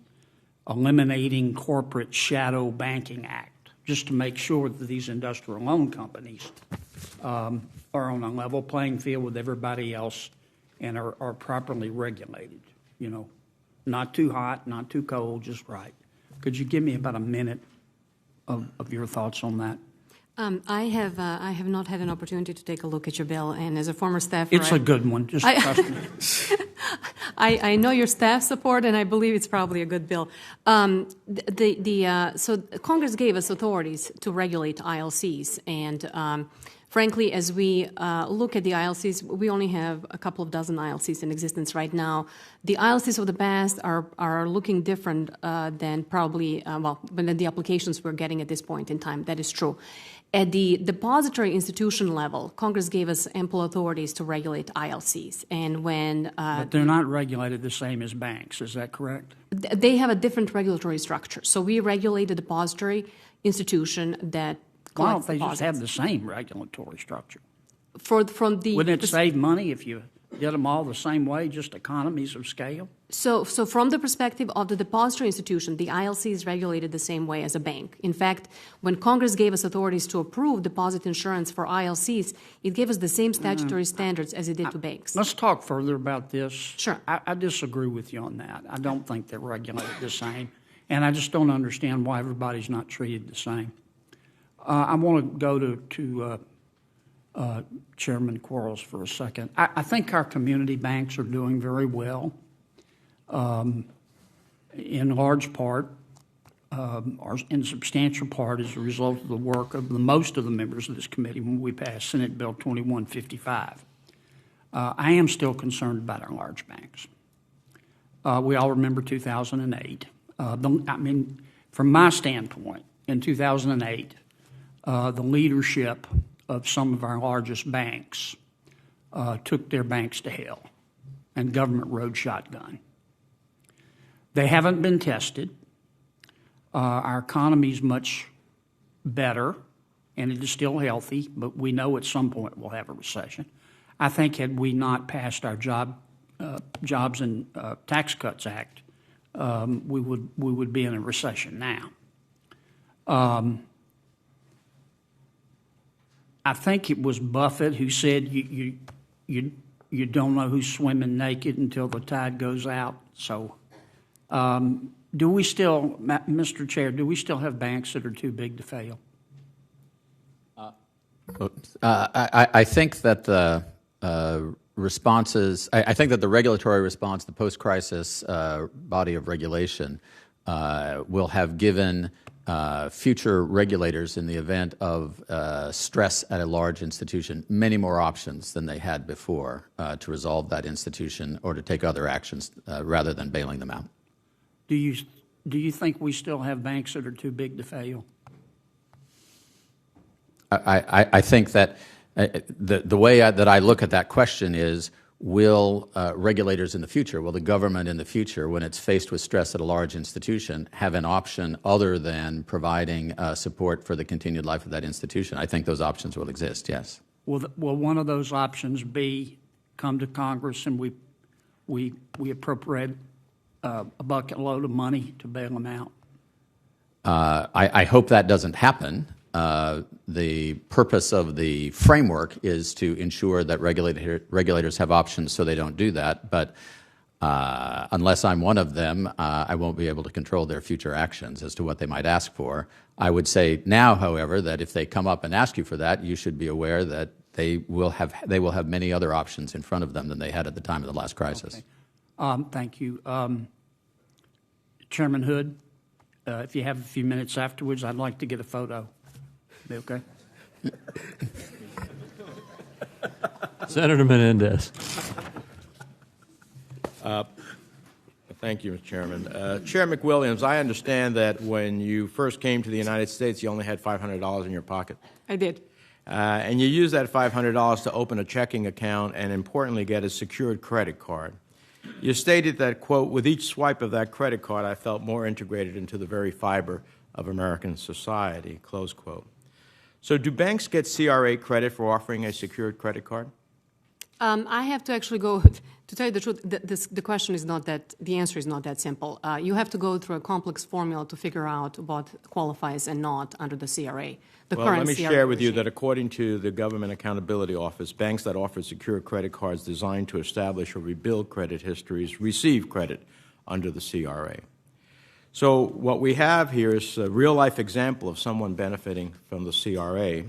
Speaker 6: Eliminating Corporate Shadow Banking Act, just to make sure that these industrial loan companies are on a level playing field with everybody else and are properly regulated. You know, not too hot, not too cold, just right. Could you give me about a minute of your thoughts on that?
Speaker 4: I have not had an opportunity to take a look at your bill, and as a former staffer,
Speaker 6: It's a good one, just trust me.
Speaker 4: I know your staff support, and I believe it's probably a good bill. So Congress gave us authorities to regulate ILCs, and frankly, as we look at the ILCs, we only have a couple of dozen ILCs in existence right now. The ILCs of the past are looking different than probably, than the applications we're getting at this point in time. That is true. At the depository institution level, Congress gave us ample authorities to regulate ILCs. And when
Speaker 6: But they're not regulated the same as banks, is that correct?
Speaker 4: they have a different regulatory structure. So we regulate a depository institution that
Speaker 6: Why
Speaker 4: collects
Speaker 6: don't they just
Speaker 4: deposits.
Speaker 6: have the same regulatory structure?
Speaker 4: From the
Speaker 6: Wouldn't it save money if you did them all the same way, just economies of scale?
Speaker 4: So from the perspective of the depository institution, the ILC is regulated the same way as a bank. In fact, when Congress gave us authorities to approve deposit insurance for ILCs, it gave us the same statutory standards as it did to banks.
Speaker 6: Let's talk further about this.
Speaker 4: Sure.
Speaker 6: I disagree with you on that. I don't think they're regulated the same, and I just don't understand why everybody's not treated the same. I want to go to Chairman Quarles for a second. I think our community banks are doing very well, in large part, or in substantial part as a result of the work of most of the members of this committee when we passed Senate Bill 2155. I am still concerned about our large banks. We all remember 2008. From my standpoint, in 2008, the leadership of some of our largest banks took their banks to hell, and government rode shotgun. They haven't been tested. Our economy's much better, and it is still healthy, but we know at some point we'll have a recession. I think had we not passed our Jobs and Tax Cuts Act, we would be in a recession now. I think it was Buffett who said you don't know who's swimming naked until the tide goes out. So, do we still, Mr. Chair, do we still have banks that are too big to fail?
Speaker 3: I think that the responses, I think that the regulatory response, the post-crisis body of regulation, will have given future regulators in the event of stress at a large institution many more options than they had before to resolve that institution or to take other actions rather than bailing them out.
Speaker 6: Do you think we still have banks that are too big to fail?
Speaker 3: I think that the way that I look at that question is, will regulators in the future, will the government in the future, when it's faced with stress at a large institution, have an option other than providing support for the continued life of that institution? I think those options will exist, yes.
Speaker 6: Will one of those options be come to Congress and we appropriate a bucket load of money to bail them out?
Speaker 3: I hope that doesn't happen. The purpose of the framework is to ensure that regulators have options so they don't do that. But unless I'm one of them, I won't be able to control their future actions as to what they might ask for. I would say now, however, that if they come up and ask you for that, you should be aware that they will have many other options in front of them than they had at the time of the last crisis.
Speaker 6: Okay. Thank you. Chairman Hood, if you have a few minutes afterwards, I'd like to get a photo. Be okay?
Speaker 1: Senator Menendez.
Speaker 7: Thank you, Mr. Chairman. Chair McWilliams, I understand that when you first came to the United States, you only had $500 in your pocket.
Speaker 4: I did.
Speaker 7: And you used that $500 to open a checking account and, importantly, get a secured credit card. You stated that, quote, with each swipe of that credit card, I felt more integrated into the very fiber of American society, close quote. So do banks get CRA credit for offering a secured credit card?
Speaker 4: I have to actually go, to tell you the truth, the question is not that, the answer is not that simple. You have to go through a complex formula to figure out what qualifies and not under the CRA.
Speaker 7: Well, let me share with you that according to the Government Accountability Office, banks that offer secured credit cards designed to establish or rebuild credit histories receive credit under the CRA. So what we have here is a real-life example of someone benefiting from the CRA.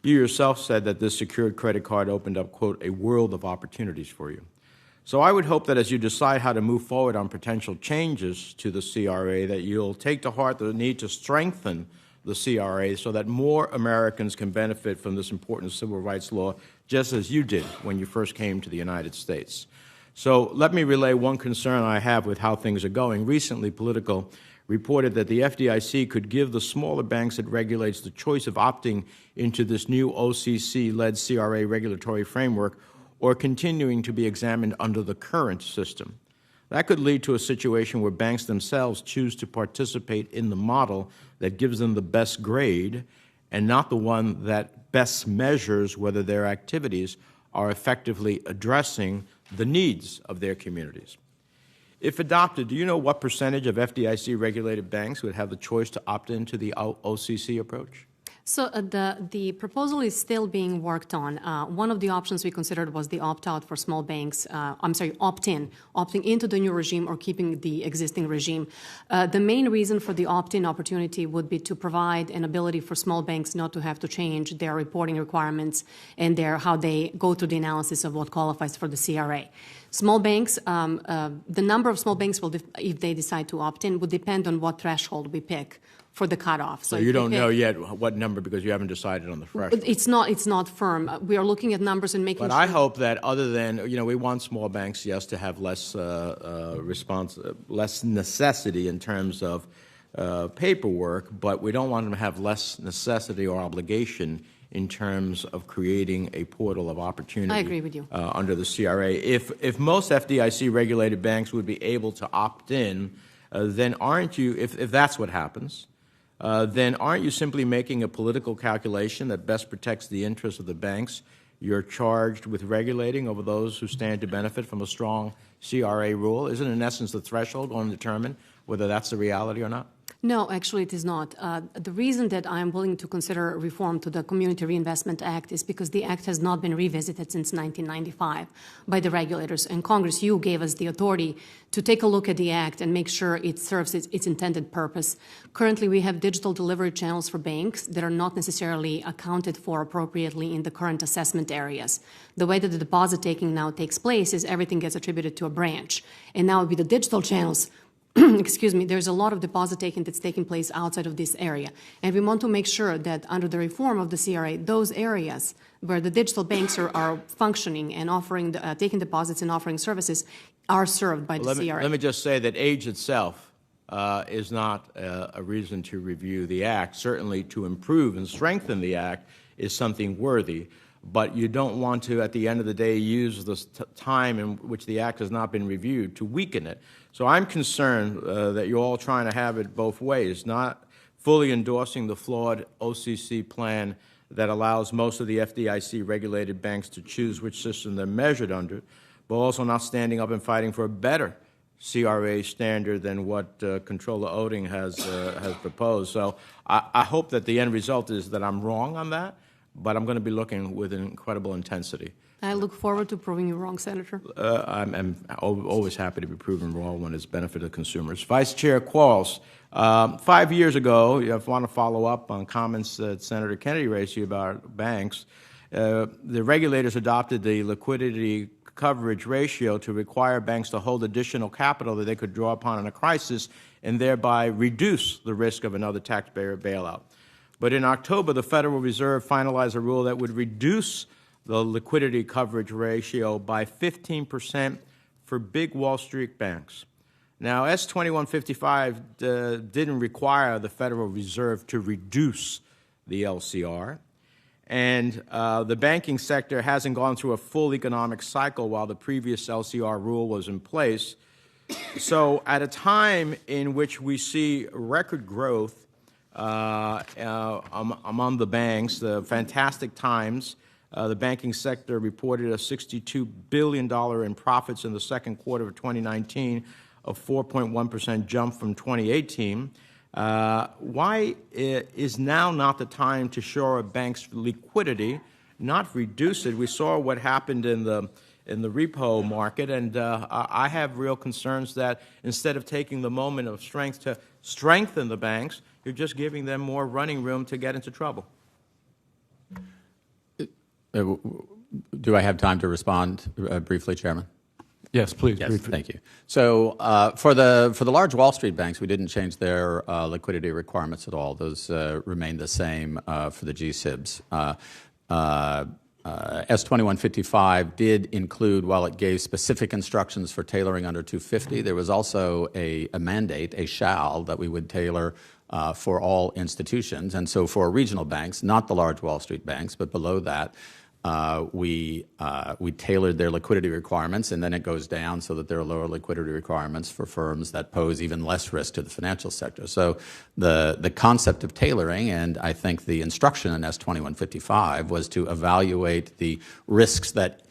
Speaker 7: You yourself said that this secured credit card opened up, quote, a world of opportunities for you. So I would hope that as you decide how to move forward on potential changes to the CRA, that you'll take to heart the need to strengthen the CRA so that more Americans can benefit from this important civil rights law, just as you did when you first came to the United States. So let me relay one concern I have with how things are going. Recently, Politico reported that the FDIC could give the smaller banks it regulates the choice of opting into this new OCC-led CRA regulatory framework or continuing to be examined under the current system. That could lead to a situation where banks themselves choose to participate in the model that gives them the best grade and not the one that best measures whether their activities are effectively addressing the needs of their communities. If adopted, do you know what percentage of FDIC-regulated banks would have the choice to opt into the OCC approach?
Speaker 4: So the proposal is still being worked on. One of the options we considered was the opt-out for small banks. Opt-in, opting into the new regime or keeping the existing regime. The main reason for the opt-in opportunity would be to provide an ability for small banks not to have to change their reporting requirements and how they go through the analysis of what qualifies for the CRA. Small banks, the number of small banks will, if they decide to opt in, would depend on what threshold we pick for the cutoff.
Speaker 7: So you don't know yet what number because you haven't decided on the threshold.
Speaker 4: It's not firm. We are looking at numbers and making
Speaker 7: But
Speaker 4: sure.
Speaker 7: I hope that other than, we want small banks, yes, to have less less necessity in terms of paperwork, but we don't want them to have less necessity or obligation in terms of creating a portal of opportunity.
Speaker 4: I agree with you.
Speaker 7: Under the CRA. If most FDIC-regulated banks would be able to opt in, then aren't you, if that's what happens, then aren't you simply making a political calculation that best protects the interests of the banks you're charged with regulating over those who stand to benefit from a strong CRA rule? Isn't, in essence, the threshold going to determine whether that's the reality or not?
Speaker 4: No, actually it is not. The reason that I'm willing to consider reform to the Community Reinvestment Act is because the Act has not been revisited since 1995 by the regulators. And Congress, you gave us the authority to take a look at the Act and make sure it serves its intended purpose. Currently, we have digital delivery channels for banks that are not necessarily accounted for appropriately in the current assessment areas. The way that the deposit taking now takes place is everything gets attributed to a branch. And now with the digital channels, excuse me, there's a lot of deposit taking that's taking place outside of this area. And we want to make sure that under the reform of the CRA, those areas where the digital banks are functioning and offering, taking deposits and offering services are served by the CRA.
Speaker 7: Let me just say that age itself is not a reason to review the Act. Certainly to improve and strengthen the Act is something worthy. But you don't want to, at the end of the day, use the time in which the Act has not been reviewed to weaken it. So I'm concerned that you're all trying to have it both ways, not fully endorsing the flawed OCC plan that allows most of the FDIC-regulated banks to choose which system they're measured under, but also not standing up and fighting for a better CRA standard than what Comptroller Oeding has proposed. So I hope that the end result is that I'm wrong on that, but I'm going to be looking with incredible intensity.
Speaker 4: I look forward to proving you wrong, Senator.
Speaker 7: I'm always happy to be proven wrong when it's benefited consumers. Vice Chair Quarles, 5 years ago, if you want to follow up on comments that Senator Kennedy raised to you about banks, the regulators adopted the liquidity coverage ratio to require banks to hold additional capital that they could draw upon in a crisis and thereby reduce the risk of another taxpayer bailout. But in October, the Federal Reserve finalized a rule that would reduce the liquidity coverage ratio by 15% for big Wall Street banks. Now, S2155 didn't require the Federal Reserve to reduce the LCR, and the banking sector hasn't gone through a full economic cycle while the previous LCR rule was in place. So at a time in which we see record growth among the banks, the fantastic times, the banking sector reported a $62 billion in profits in the second quarter of 2019, a 4.1% jump from 2018. Why is now not the time to shore a bank's liquidity, not reduce it? We saw what happened in the in the repo market, and I have real concerns that instead of taking the moment of strength to strengthen the banks, you're just giving them more running room to get into trouble.
Speaker 3: Do I have time to respond briefly, Chairman?
Speaker 1: Yes, please.
Speaker 3: Yes,
Speaker 1: briefly.
Speaker 3: thank you. So for the large Wall Street banks, we didn't change their liquidity requirements at all. Those remain the same for the GSIBs. S2155 did include, while it gave specific instructions for tailoring under 250, there was also a mandate, a shall, that we would tailor for all institutions. And so for regional banks, not the large Wall Street banks, but below that, we tailored their liquidity requirements, and then it goes down so that there are lower liquidity requirements for firms that pose even less risk to the financial sector. So the concept of tailoring, and I think the instruction in S2155 was to evaluate the risks that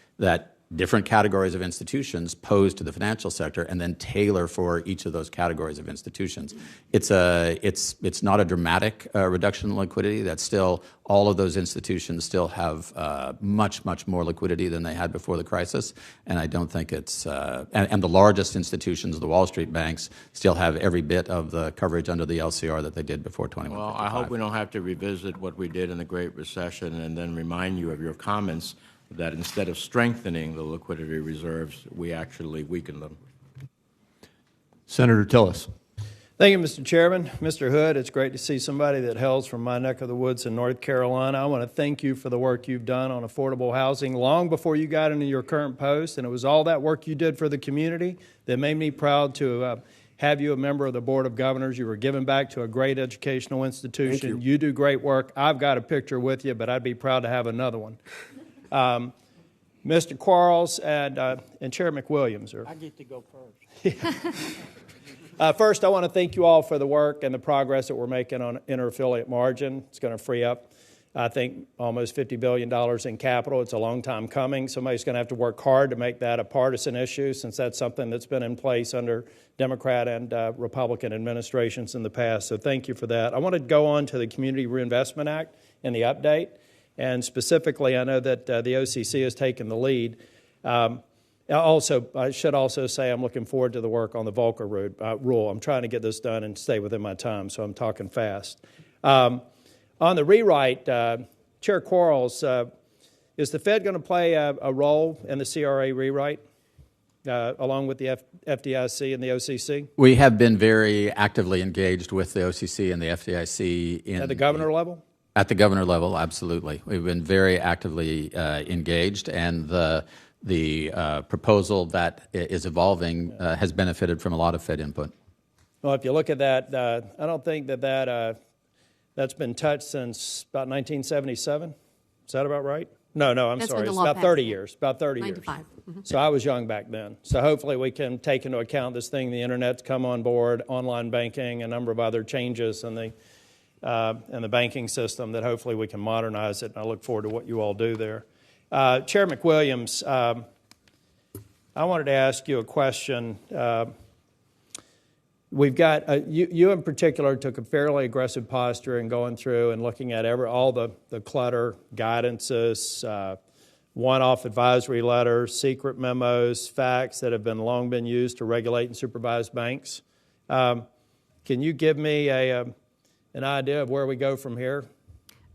Speaker 3: different categories of institutions pose to the financial sector, and then tailor for each of those categories of institutions. It's not a dramatic reduction in liquidity. That's still, all of those institutions still have much more liquidity than they had before the crisis, and I don't think it's and the largest institutions, the Wall Street banks, still have every bit of the coverage under the LCR that they did before 2155.
Speaker 7: Well, I hope we don't have to revisit what we did in the Great Recession and then remind you of your comments that instead of strengthening the liquidity reserves, we actually weakened them.
Speaker 1: Senator Tillis.
Speaker 8: Thank you, Mr. Chairman. Mr. Hood, it's great to see somebody that hails from my neck of the woods in North Carolina. I want to thank you for the work you've done on affordable housing long before you got into your current post, and it was all that work you did for the community that made me proud to have you a member of the Board of Governors. You were given back to a great educational institution.
Speaker 2: Thank you.
Speaker 8: You do great work. I've got a picture with you, but I'd be proud to have another one. Mr. Quarles and Chair McWilliams. I get to go first. First, I want to thank you all for the work and the progress that we're making on inter-affiliate margin. It's going to free up, I think, almost $50 billion in capital. It's a long time coming. Somebody's going to have to work hard to make that a partisan issue, since that's something that's been in place under Democrat and Republican administrations in the past. So thank you for that. I want to go on to the Community Reinvestment Act and the update. And specifically, I know that the OCC has taken the lead. Also, I should also say I'm looking forward to the work on the Volcker rule. I'm trying to get this done and stay within my time, so I'm talking fast. On the rewrite, Chair Quarles, is the Fed going to play a role in the CRA rewrite, along with the FDIC and the OCC?
Speaker 3: We have been very actively engaged with the OCC and the FDIC.
Speaker 8: At the governor level?
Speaker 3: At the governor level, absolutely. We've been very actively engaged, and the proposal that is evolving has benefited from a lot of Fed input.
Speaker 8: Well, if you look at that, I don't think that's been touched since about 1977. Is that about right? No, I'm
Speaker 4: That's
Speaker 8: sorry.
Speaker 4: when the
Speaker 8: It's
Speaker 4: law
Speaker 8: about
Speaker 4: passed.
Speaker 8: 30 years. About 30
Speaker 4: 95.
Speaker 8: years.
Speaker 4: Mm-hmm.
Speaker 8: So I was young back then. So hopefully we can take into account this thing, the internet's come on board, online banking, a number of other changes in the banking system, that hopefully we can modernize it. And I look forward to what you all do there. Chair McWilliams, I wanted to ask you a question. We've got, you in particular took a fairly aggressive posture in going through and looking at all the clutter, guidances, one-off advisory letters, secret memos, facts that have long been used to regulate and supervise banks. Can you give me an idea of where we go from here?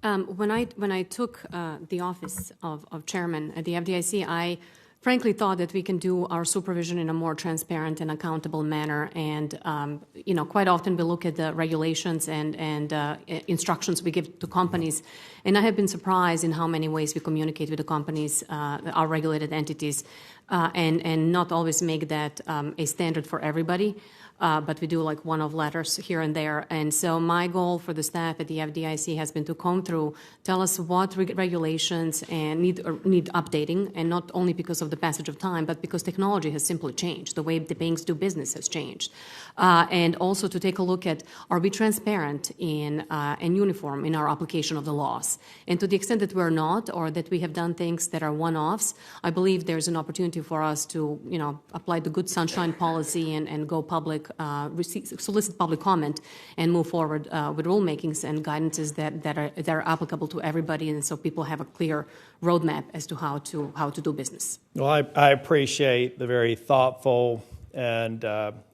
Speaker 4: When I took the office of chairman at the FDIC, I frankly thought that we can do our supervision in a more transparent and accountable manner. And quite often we look at the regulations and instructions we give to companies, and I have been surprised in how many ways we communicate with the companies, our regulated entities, and not always make that a standard for everybody. But we do like one-off letters here and there. And so my goal for the staff at the FDIC has been to comb through, tell us what regulations and need updating, and not only because of the passage of time, but because technology has simply changed. The way the banks do business has changed. and also to take a look at, are we transparent and uniform in our application of the laws? And to the extent that we're not, or that we have done things that are one-offs, I believe there's an opportunity for us to, apply the good sunshine policy and go public, solicit public comment, and move forward with rulemakings and guidances that are applicable to everybody, and so people have a clear roadmap as to how to do business.
Speaker 8: Well, I appreciate the very thoughtful and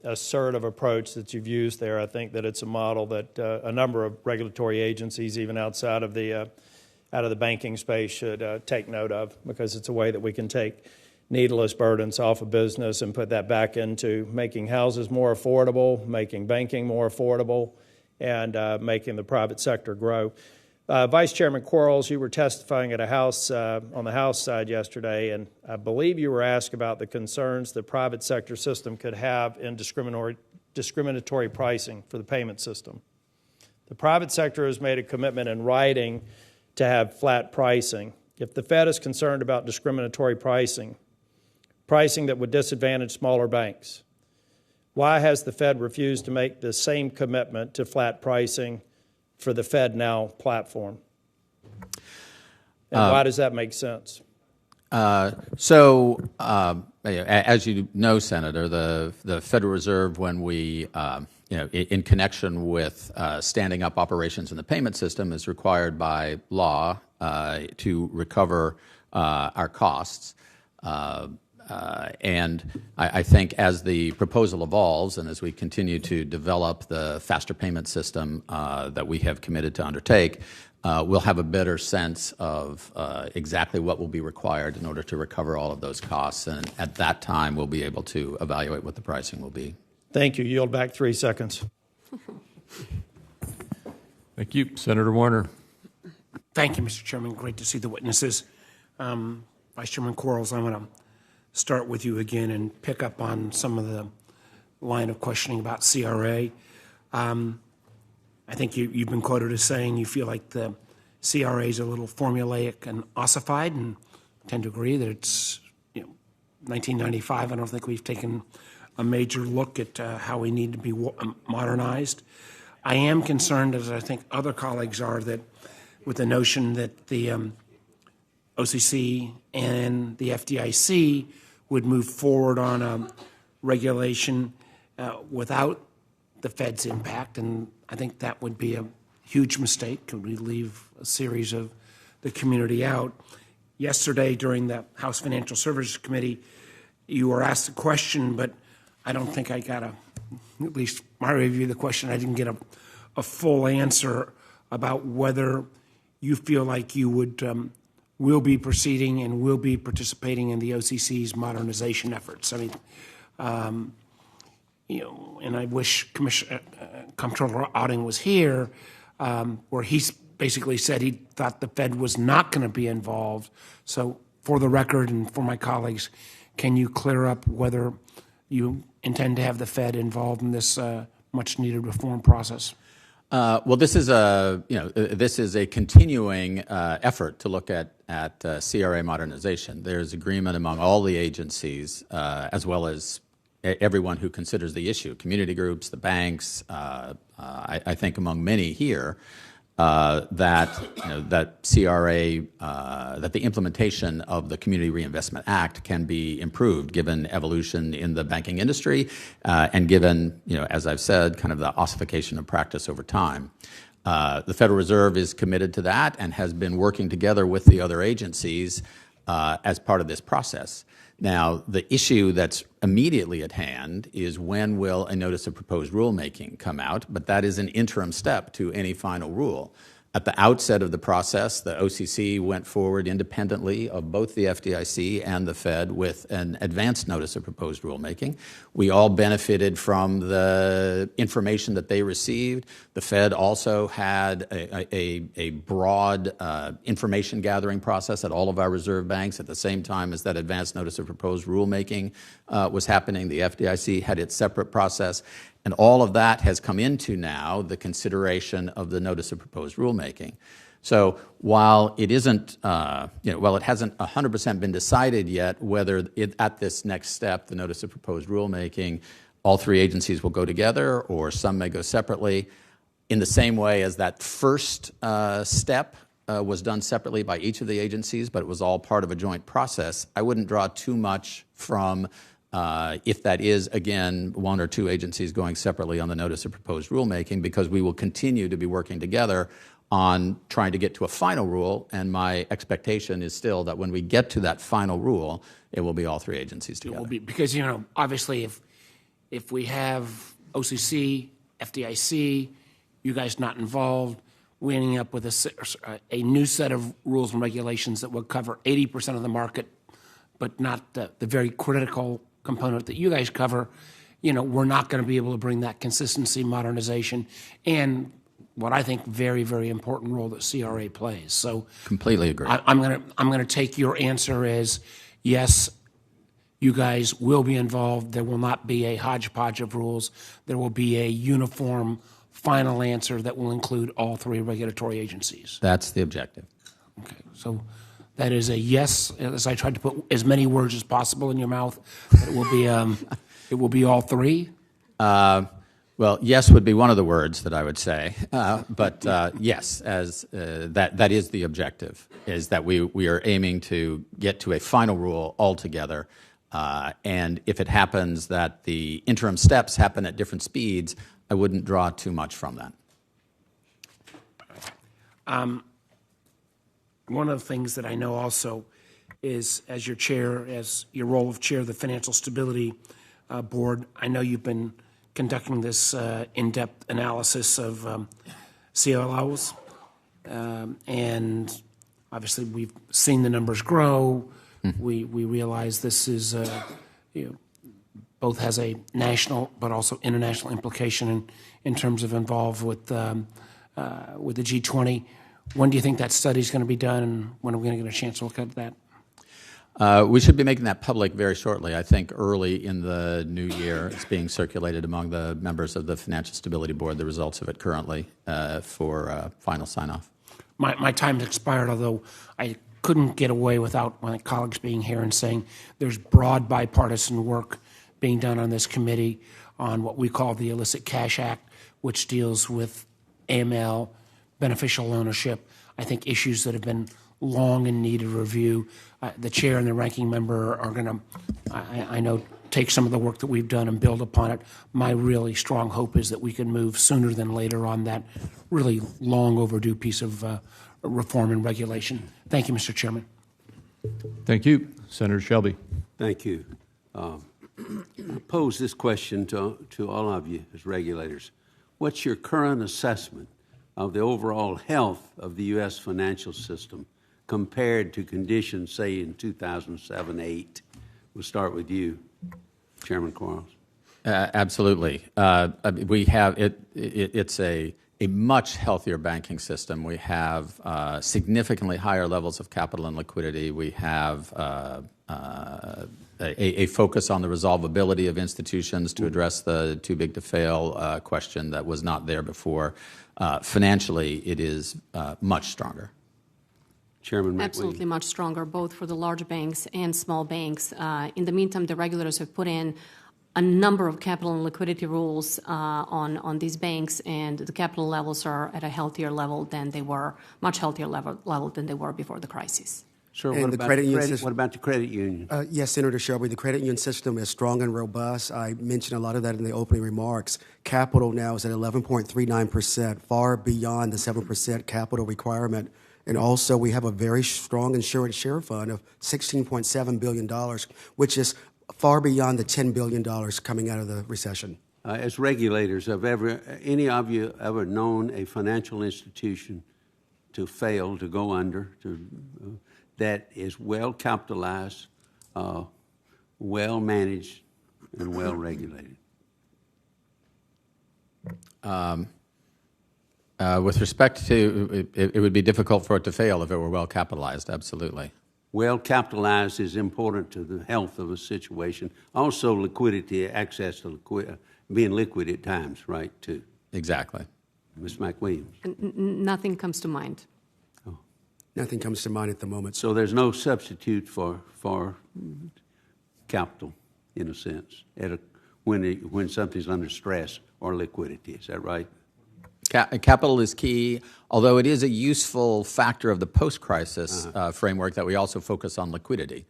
Speaker 8: assertive approach that you've used there. I think that it's a model that a number of regulatory agencies, even outside of the banking space, should take note of, because it's a way that we can take needless burdens off of business and put that back into making houses more affordable, making banking more affordable, and making the private sector grow. Vice Chairman Quarles, you were testifying at on the House side yesterday, and I believe you were asked about the concerns the private sector system could have in discriminatory pricing for the payment system. The private sector has made a commitment in writing to have flat pricing. If the Fed is concerned about discriminatory pricing that would disadvantage smaller banks, why has the Fed refused to make the same commitment to flat pricing for the FedNow platform? And why does that make sense?
Speaker 3: As you know, Senator, the Federal Reserve, when we, in connection with standing up operations in the payment system, is required by law to recover our costs. And I think as the proposal evolves and as we continue to develop the faster payment system that we have committed to undertake, we'll have a better sense of exactly what will be required in order to recover all of those costs. And at that time, we'll be able to evaluate what the pricing will be.
Speaker 8: Thank you. Yield back 3 seconds.
Speaker 1: Thank you. Senator Warner.
Speaker 9: Thank you, Mr. Chairman. Great to see the witnesses. Vice Chairman Quarles, I'm going to start with you again and pick up on some of the line of questioning about CRA. I think you've been quoted as saying you feel like the CRA is a little formulaic and ossified, and I tend to agree that it's 1995. I don't think we've taken a major look at how we need to be modernized. I am concerned, as I think other colleagues are, that with the notion that the OCC and the FDIC would move forward on a regulation without the Fed's impact, and I think that would be a huge mistake. Could we leave a series of the community out? Yesterday, during the House Financial Services Committee, you were asked a question, but I don't think I got at least my review of the question, I didn't get a full answer about whether you feel like you would will be proceeding and will be participating in the OCC's modernization efforts. I mean, and I wish Comptroller Otting was here, where he basically said he thought the Fed was not going to be involved. So for the record and for my colleagues, can you clear up whether you intend to have the Fed involved in this much-needed reform process?
Speaker 3: Well, this is a continuing effort to look at CRA modernization. There's agreement among all the agencies, as well as everyone who considers the issue, community groups, the banks, I think among many here, that CRA, that the implementation of the Community Reinvestment Act can be improved given evolution in the banking industry and given, as I've said, kind of the ossification of practice over time. The Federal Reserve is committed to that and has been working together with the other agencies as part of this process. Now, the issue that's immediately at hand is when will a notice of proposed rulemaking come out, but that is an interim step to any final rule. At the outset of the process, the OCC went forward independently of both the FDIC and the Fed with an advanced notice of proposed rulemaking. We all benefited from the information that they received. The Fed also had a broad information gathering process at all of our reserve banks at the same time as that advanced notice of proposed rulemaking was happening. The FDIC had its separate process. And all of that has come into now the consideration of the notice of proposed rulemaking. So while it isn't, while it hasn't 100% been decided yet whether at this next step, the notice of proposed rulemaking, all three agencies will go together, or some may go separately. In the same way as that first step was done separately by each of the agencies, but it was all part of a joint process, I wouldn't draw too much from if that is, again, one or two agencies going separately on the notice of proposed rulemaking, because we will continue to be working together on trying to get to a final rule, and my expectation is still that when we get to that final rule, it will be all three agencies together.
Speaker 9: It will be, because, obviously if we have OCC, FDIC, you guys not involved, we're ending up with a new set of rules and regulations that will cover 80% of the market, but not the very critical component that you guys cover. We're not going to be able to bring that consistency, modernization, and what I think very, very important role that CRA plays. So
Speaker 3: completely agree.
Speaker 9: I'm going to take your answer as yes, you guys will be involved. There will not be a hodgepodge of rules. There will be a uniform final answer that will include all three regulatory agencies.
Speaker 3: That's the objective.
Speaker 9: Okay, so that is a yes. As I tried to put as many words as possible in your mouth, but it will be all three.
Speaker 3: Well, yes would be one of the words that I would say, but yes, as that is the objective, is that we are aiming to get to a final rule altogether, and if it happens that the interim steps happen at different speeds, I wouldn't draw too much from that.
Speaker 9: One of the things that I know also is, as your role of chair of the Financial Stability Board, I know you've been conducting this in-depth analysis of CLOs, and obviously we've seen the numbers grow. We realize this is both has a national but also international implication in terms of involved with the G20. When do you think that study is going to be done, and when are we going to get a chance to look at that?
Speaker 3: We should be making that public very shortly. I think early in the new year. It's being circulated among the members of the Financial Stability Board, the results of it currently, for final sign-off.
Speaker 9: My time has expired, although I couldn't get away without my colleagues being here and saying there's broad bipartisan work being done on this committee on what we call the Illicit Cash Act, which deals with AML, beneficial ownership, I think issues that have been long and needed review. The chair and the ranking member are going to, I know, take some of the work that we've done and build upon it. My really strong hope is that we can move sooner than later on that really long overdue piece of reform and regulation. Thank you, Mr. Chairman.
Speaker 1: Thank you. Senator Shelby.
Speaker 10: Thank you. I pose this question to all of you as regulators. What's your current assessment of the overall health of the U.S. financial system compared to conditions, say, in 2007-8? We'll start with you, Chairman Quarles.
Speaker 3: Absolutely. We have it's a much healthier banking system. We have significantly higher levels of capital and liquidity. We have a focus on the resolvability of institutions to address the too big to fail question that was not there before. Financially, it is much stronger.
Speaker 10: Chairman McWilliams.
Speaker 4: Absolutely much stronger, both for the large banks and small banks. In the meantime, the regulators have put in a number of capital and liquidity rules on these banks, and the capital levels are at a healthier level than they were, much healthier level than they were before the crisis.
Speaker 10: Sure.
Speaker 5: And
Speaker 10: What
Speaker 5: the
Speaker 10: about
Speaker 5: credit
Speaker 10: the
Speaker 5: union
Speaker 10: credit?
Speaker 5: system-
Speaker 10: What about the credit union?
Speaker 5: Yes, Senator Shelby, the credit union system is strong and robust. I mentioned a lot of that in the opening remarks. Capital now is at 11.39%, far beyond the 7% capital requirement. And also, we have a very strong insurance share fund of $16.7 billion, which is far beyond the $10 billion coming out of the recession.
Speaker 10: As regulators, have any of you ever known a financial institution to fail, to go under, that is well capitalized, well managed, and well regulated?
Speaker 3: With respect to, it would be difficult for it to fail if it were well capitalized, absolutely.
Speaker 10: Well capitalized is important to the health of a situation. Also, liquidity, access to being liquid at times, right, too.
Speaker 3: Exactly.
Speaker 10: Ms. McWilliams.
Speaker 4: Nothing comes to mind.
Speaker 5: Nothing comes to mind at the moment.
Speaker 10: So there's no substitute for capital, in a sense, when something's under stress or liquidity. Is that right?
Speaker 3: Capital is key, although it is a useful factor of the post-crisis framework that we also focus on liquidity.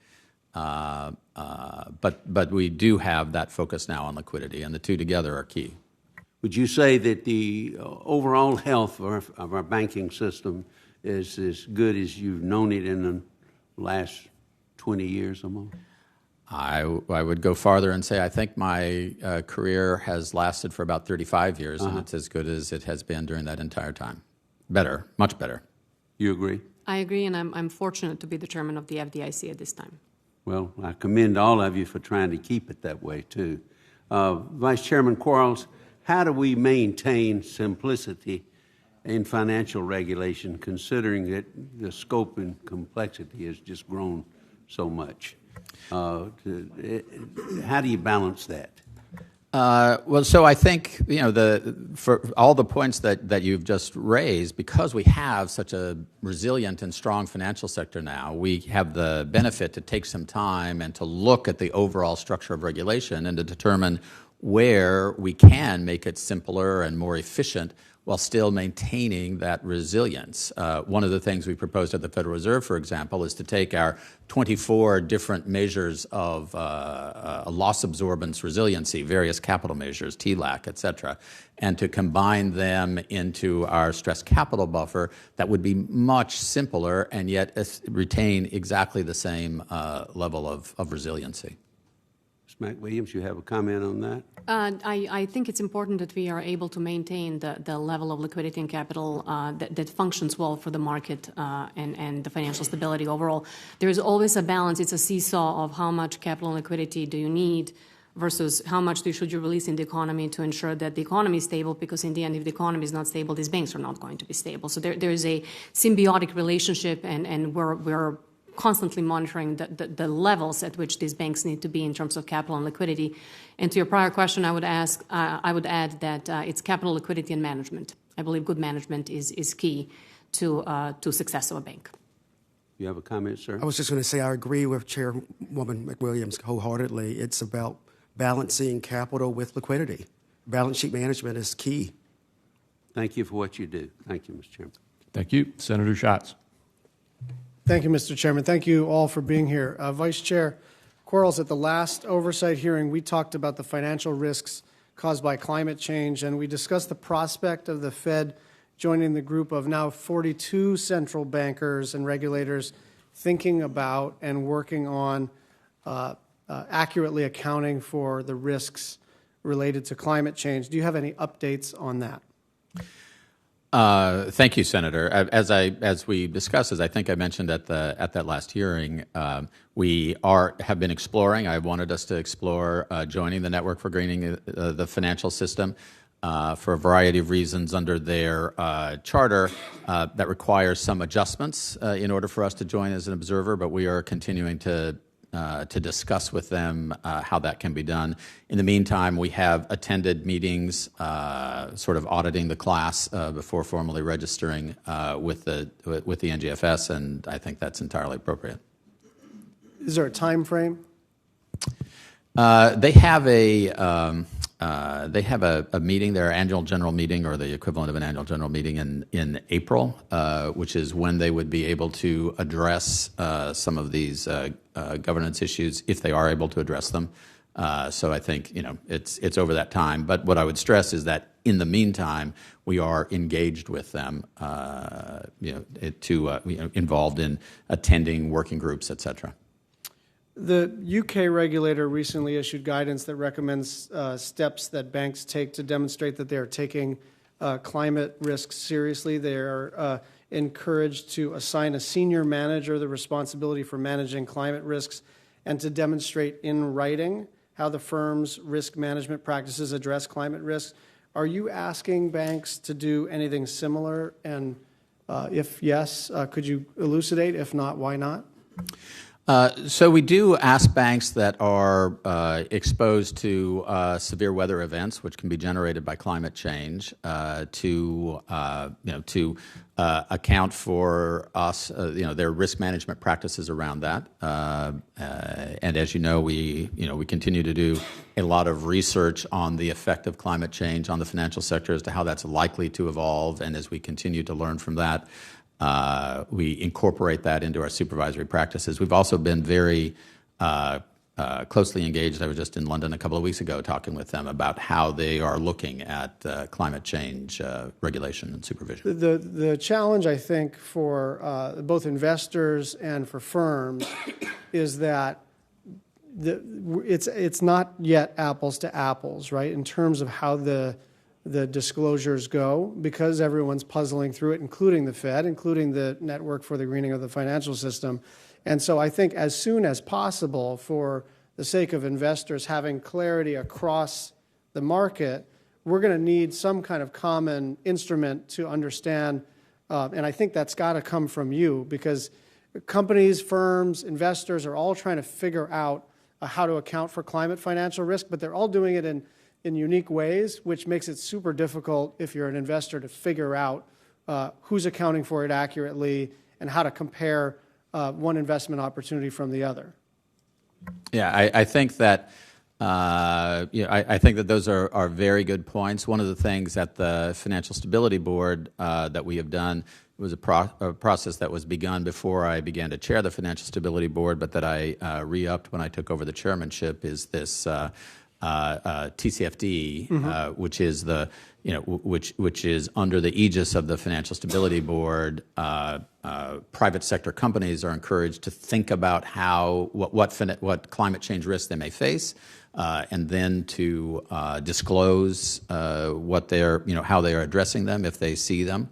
Speaker 3: But we do have that focus now on liquidity, and the two together are key.
Speaker 10: Would you say that the overall health of our banking system is as good as you've known it in the last 20 years or more?
Speaker 3: I would go farther and say I think my career has lasted for about 35 years, and it's as good as it has been during that entire time. Better, much better.
Speaker 10: You agree?
Speaker 4: I agree, and I'm fortunate to be the chairman of the FDIC at this time.
Speaker 10: Well, I commend all of you for trying to keep it that way, too. Vice Chairman Quarles, how do we maintain simplicity in financial regulation, considering that the scope and complexity has just grown so much? How do you balance that?
Speaker 3: Well, so I think, for all the points that you've just raised, because we have such a resilient and strong financial sector now, we have the benefit to take some time and to look at the overall structure of regulation and to determine where we can make it simpler and more efficient while still maintaining that resilience. One of the things we proposed at the Federal Reserve, for example, is to take our 24 different measures of loss absorbance resiliency, various capital measures, TLAC, et cetera, and to combine them into our stress capital buffer that would be much simpler and yet retain exactly the same level of resiliency.
Speaker 10: Ms. McWilliams, you have a comment on that?
Speaker 4: I think it's important that we are able to maintain the level of liquidity and capital that functions well for the market and the financial stability overall. There is always a balance. It's a seesaw of how much capital and liquidity do you need versus how much should you release in the economy to ensure that the economy is stable, because in the end, if the economy is not stable, these banks are not going to be stable. So there is a symbiotic relationship, and we're constantly monitoring the levels at which these banks need to be in terms of capital and liquidity. And to your prior question, I would add that it's capital, liquidity, and management. I believe good management is key to success of a bank.
Speaker 10: You have a comment, sir?
Speaker 5: I was just going to say I agree with Chairwoman McWilliams wholeheartedly. It's about balancing capital with liquidity. Balance sheet management is key.
Speaker 10: Thank you for what you do. Thank you, Mr. Chairman.
Speaker 1: Thank you. Senator Schatz.
Speaker 11: Thank you, Mr. Chairman. Thank you all for being here. Vice Chair Quarles, at the last oversight hearing, we talked about the financial risks caused by climate change, and we discussed the prospect of the Fed joining the group of now 42 central bankers and regulators thinking about and working on accurately accounting for the risks related to climate change. Do you have any updates on that?
Speaker 3: Thank you, Senator. As we discussed, as I think I mentioned at that last hearing, we have been exploring. I wanted us to explore joining the Network for Greening the Financial System for a variety of reasons under their charter that requires some adjustments in order for us to join as an observer. But we are continuing to discuss with them how that can be done. In the meantime, we have attended meetings, sort of auditing the class before formally registering with the NGFS, and I think that's entirely appropriate.
Speaker 11: Is there a time frame?
Speaker 3: They have a meeting, their annual general meeting, or the equivalent of an annual general meeting in April, which is when they would be able to address some of these governance issues, if they are able to address them. So I think it's over that time. But what I would stress is that in the meantime, we are engaged with them, involved in attending working groups, et cetera.
Speaker 11: The UK regulator recently issued guidance that recommends steps that banks take to demonstrate that they are taking climate risks seriously. They are encouraged to assign a senior manager the responsibility for managing climate risks and to demonstrate in writing how the firm's risk management practices address climate risks. Are you asking banks to do anything similar? And if yes, could you elucidate? If not, why not?
Speaker 3: So we do ask banks that are exposed to severe weather events, which can be generated by climate change, to account for us, their risk management practices around that. And as you know, we continue to do a lot of research on the effect of climate change on the financial sector as to how that's likely to evolve. And as we continue to learn from that, we incorporate that into our supervisory practices. We've also been very closely engaged. I was just in London a couple of weeks ago talking with them about how they are looking at climate change regulation and supervision.
Speaker 11: The challenge, I think, for both investors and for firms is that it's not yet apples to apples, right, in terms of how the disclosures go, because everyone's puzzling through it, including the Fed, including the Network for the Greening of the Financial System. And so I think as soon as possible, for the sake of investors having clarity across the market, we're going to need some kind of common instrument to understand, and I think that's got to come from you, because companies, firms, investors are all trying to figure out how to account for climate financial risk, but they're all doing it in unique ways, which makes it super difficult if you're an investor to figure out who's accounting for it accurately and how to compare one investment opportunity from the other.
Speaker 3: Yeah, I think that I think that those are very good points. One of the things at the Financial Stability Board that we have done was a process that was begun before I began to chair the Financial Stability Board, but that I re-upped when I took over the chairmanship, is this TCFD, which is which is under the aegis of the Financial Stability Board. Private sector companies are encouraged to think about what climate change risks they may face, and then to disclose what how they are addressing them if they see them.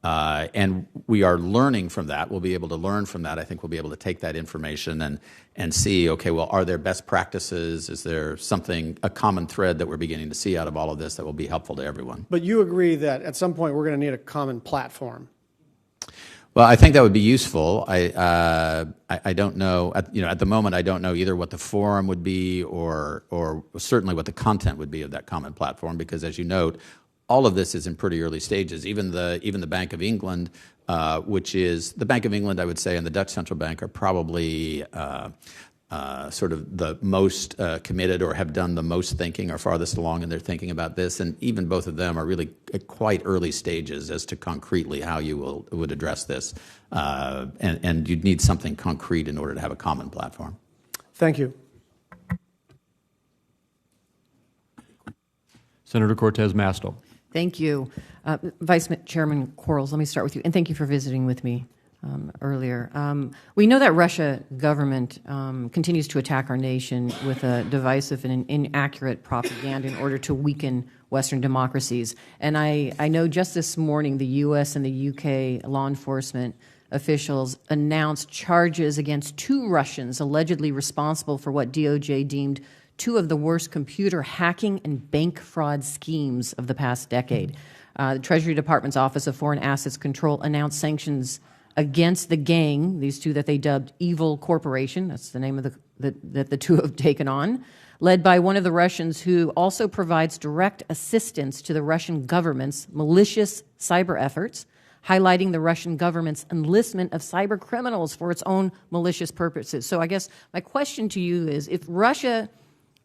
Speaker 3: And we are learning from that. We'll be able to learn from that. I think we'll be able to take that information and see, okay, well, are there best practices? Is there a common thread that we're beginning to see out of all of this that will be helpful to everyone?
Speaker 11: But you agree that at some point we're going to need a common platform.
Speaker 3: Well, I think that would be useful. I don't know. At the moment, I don't know either what the forum would be or certainly what the content would be of that common platform, because, as you note, all of this is in pretty early stages. Even the Bank of England, which is the Bank of England, I would say, and the Dutch Central Bank are probably sort of the most committed or have done the most thinking or farthest along in their thinking about this. And even both of them are really at quite early stages as to concretely how you would address this. And you'd need something concrete in order to have a common platform.
Speaker 11: Thank you.
Speaker 1: Senator Cortez Masto.
Speaker 12: Thank you. Vice Chairman Quarles, let me start with you, and thank you for visiting with me earlier. We know that Russia government continues to attack our nation with a divisive and inaccurate propaganda in order to weaken Western democracies. And I know just this morning the U.S. and the U.K. law enforcement officials announced charges against 2 Russians allegedly responsible for what DOJ deemed 2 of the worst computer hacking and bank fraud schemes of the past decade. The Treasury Department's Office of Foreign Assets Control announced sanctions against the gang, these 2 that they dubbed Evil Corporation, that's the name of that the 2 have taken on, led by one of the Russians who also provides direct assistance to the Russian government's malicious cyber efforts, highlighting the Russian government's enlistment of cyber criminals for its own malicious purposes. So I guess my question to you is, if Russia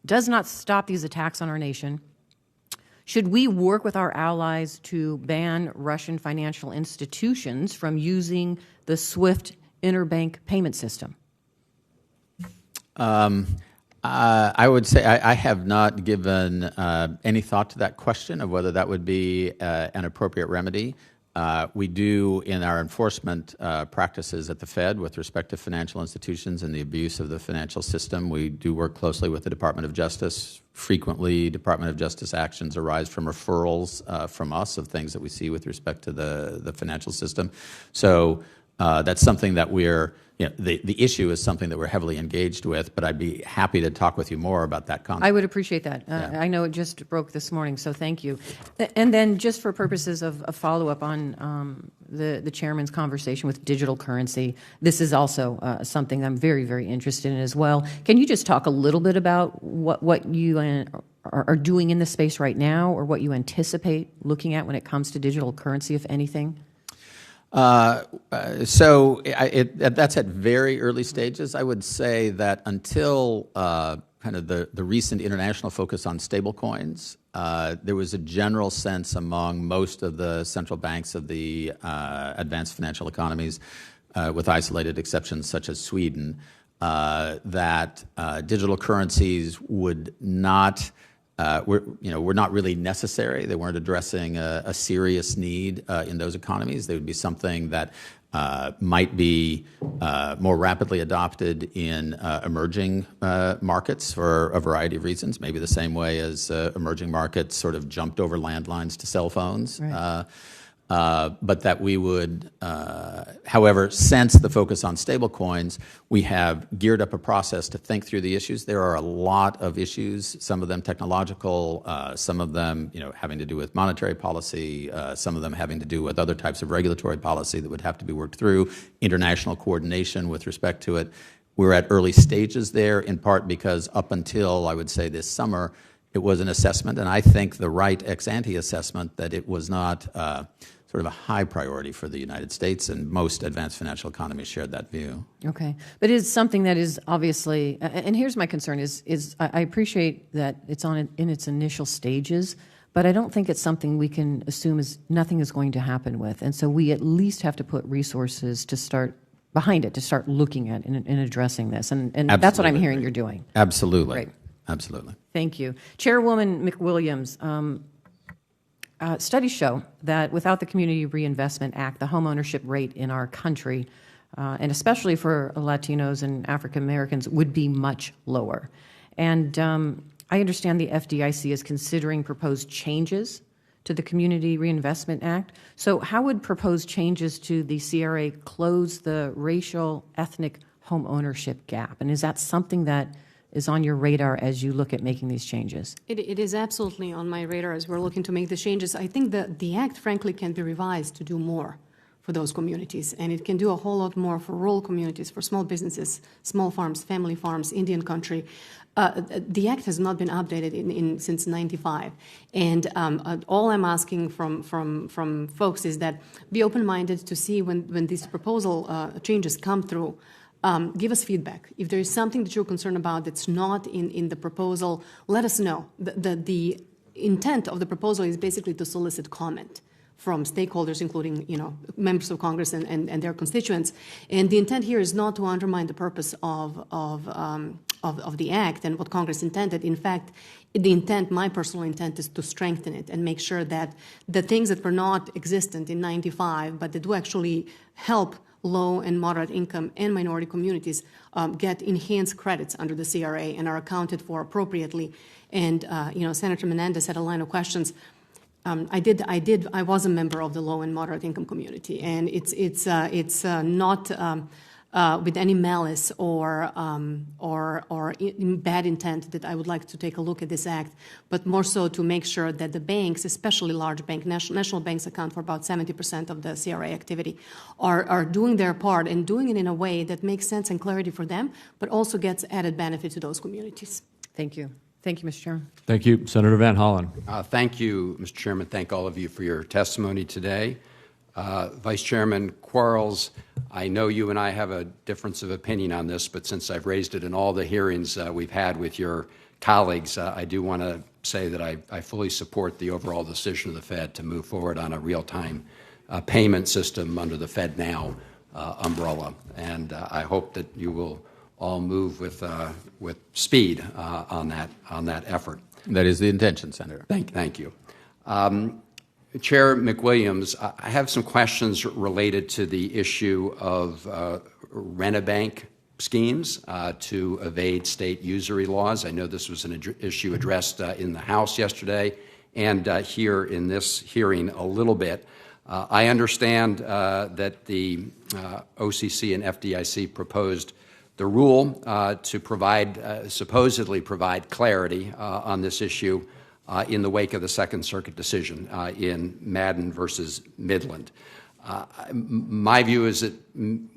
Speaker 12: does not stop these attacks on our nation, should we work with our allies to ban Russian financial institutions from using the SWIFT interbank payment system?
Speaker 3: I would say I have not given any thought to that question of whether that would be an appropriate remedy. We do, in our enforcement practices at the Fed with respect to financial institutions and the abuse of the financial system, we do work closely with the Department of Justice. Frequently, Department of Justice actions arise from referrals from us of things that we see with respect to the financial system. So That's something that the issue is something that we're heavily engaged with, but I'd be happy to talk with you more about that concept.
Speaker 12: I would appreciate that. I know it just broke this morning, so thank you. And then just for purposes of a follow-up on the chairman's conversation with digital currency, this is also something I'm very, very interested in as well. Can you just talk a little bit about what you are doing in this space right now, or what you anticipate looking at when it comes to digital currency, if anything?
Speaker 3: So that's at very early stages. I would say that until kind of the recent international focus on stablecoins, there was a general sense among most of the central banks of the advanced financial economies, with isolated exceptions such as Sweden, that digital currencies were not really necessary. They weren't addressing a serious need in those economies. They would be something that might be more rapidly adopted in emerging markets for a variety of reasons, maybe the same way as emerging markets sort of jumped over landlines to cell phones. Right. But that we would, however, since the focus on stablecoins, we have geared up a process to think through the issues. There are a lot of issues, some of them technological, some of them having to do with monetary policy, some of them having to do with other types of regulatory policy that would have to be worked through, international coordination with respect to it. We're at early stages there, in part because up until, I would say, this summer, it was an assessment, and I think the right ex-ante assessment that it was not sort of a high priority for the United States, and most advanced financial economies shared that view.
Speaker 12: Okay. But it's something that is obviously, and here's my concern, is I appreciate that it's in its initial stages, but I don't think it's something we can assume nothing is going to happen with. And so we at least have to put resources to start behind it, to start looking at and addressing this. And that's what I'm hearing you're doing.
Speaker 3: Absolutely.
Speaker 12: Great.
Speaker 3: Absolutely.
Speaker 12: Thank you. Chairwoman McWilliams, studies show that without the Community Reinvestment Act, the homeownership rate in our country, and especially for Latinos and African Americans, would be much lower. And I understand the FDIC is considering proposed changes to the Community Reinvestment Act. So how would proposed changes to the CRA close the racial, ethnic homeownership gap? And is that something that is on your radar as you look at making these changes?
Speaker 4: It is absolutely on my radar as we're looking to make the changes. I think that the Act, frankly, can be revised to do more for those communities, and it can do a whole lot more for rural communities, for small businesses, small farms, family farms, Indian country. The Act has not been updated since '95, and all I'm asking from folks is that be open-minded to see when these proposal changes come through. Give us feedback. If there is something that you're concerned about that's not in the proposal, let us know. The intent of the proposal is basically to solicit comment from stakeholders, including members of Congress and their constituents. And the intent here is not to undermine the purpose of the Act and what Congress intended. In fact, my personal intent is to strengthen it and make sure that the things that were not existent in '95, but that do actually help low and moderate income and minority communities get enhanced credits under the CRA and are accounted for appropriately. And Senator Menendez had a line of questions. I was a member of the low and moderate income community, and it's not with any malice or bad intent that I would like to take a look at this act, but more so to make sure that the banks, especially large banks, national banks account for about 70% of the CRA activity, are doing their part and doing it in a way that makes sense and clarity for them, but also gets added benefit to those communities.
Speaker 12: Thank you. Thank you, Mr. Chairman.
Speaker 1: Thank you. Senator Van Hollen.
Speaker 13: Thank you, Mr. Chairman. Thank all of you for your testimony today. Vice Chairman Quarles, I know you and I have a difference of opinion on this, but since I've raised it in all the hearings we've had with your colleagues, I do want to say that I fully support the overall decision of the Fed to move forward on a real-time payment system under the FedNow umbrella. And I hope that you will all move with speed on that effort.
Speaker 3: That is the intention, Senator.
Speaker 13: Thank you. Chair McWilliams, I have some questions related to the issue of rent-a-bank schemes to evade state usury laws. I know this was an issue addressed in the House yesterday and here in this hearing a little bit. I understand that the OCC and FDIC proposed the rule to provide, supposedly provide clarity on this issue in the wake of the Second Circuit decision in Madden versus Midland. My view is it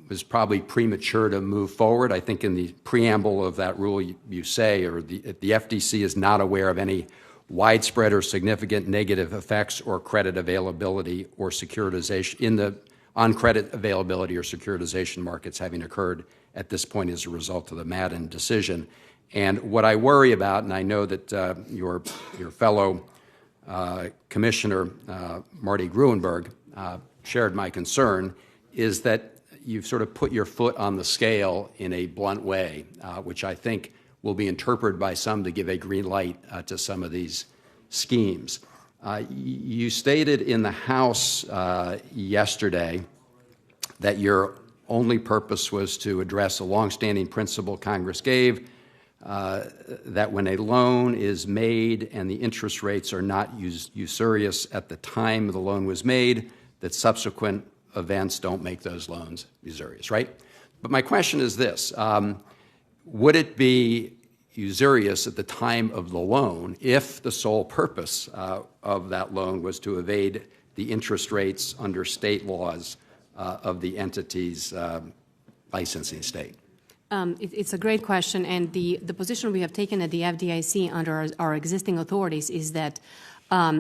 Speaker 13: was probably premature to move forward. I think in the preamble of that rule you say, or the FDC is not aware of any widespread or significant negative effects or credit availability or securitization on credit availability or securitization markets having occurred at this point as a result of the Madden decision. And what I worry about, and I know that your fellow Commissioner Marty Gruenberg shared my concern, is that you've sort of put your foot on the scale in a blunt way, which I think will be interpreted by some to give a green light to some of these schemes. You stated in the House yesterday that your only purpose was to address a longstanding principle Congress gave, that when a loan is made and the interest rates are not usurious at the time the loan was made, that subsequent events don't make those loans usurious, right? But my question is this. Would it be usurious at the time of the loan if the sole purpose of that loan was to evade the interest rates under state laws of the entity's licensing state?
Speaker 4: It's a great question, and the position we have taken at the FDIC under our existing authorities is that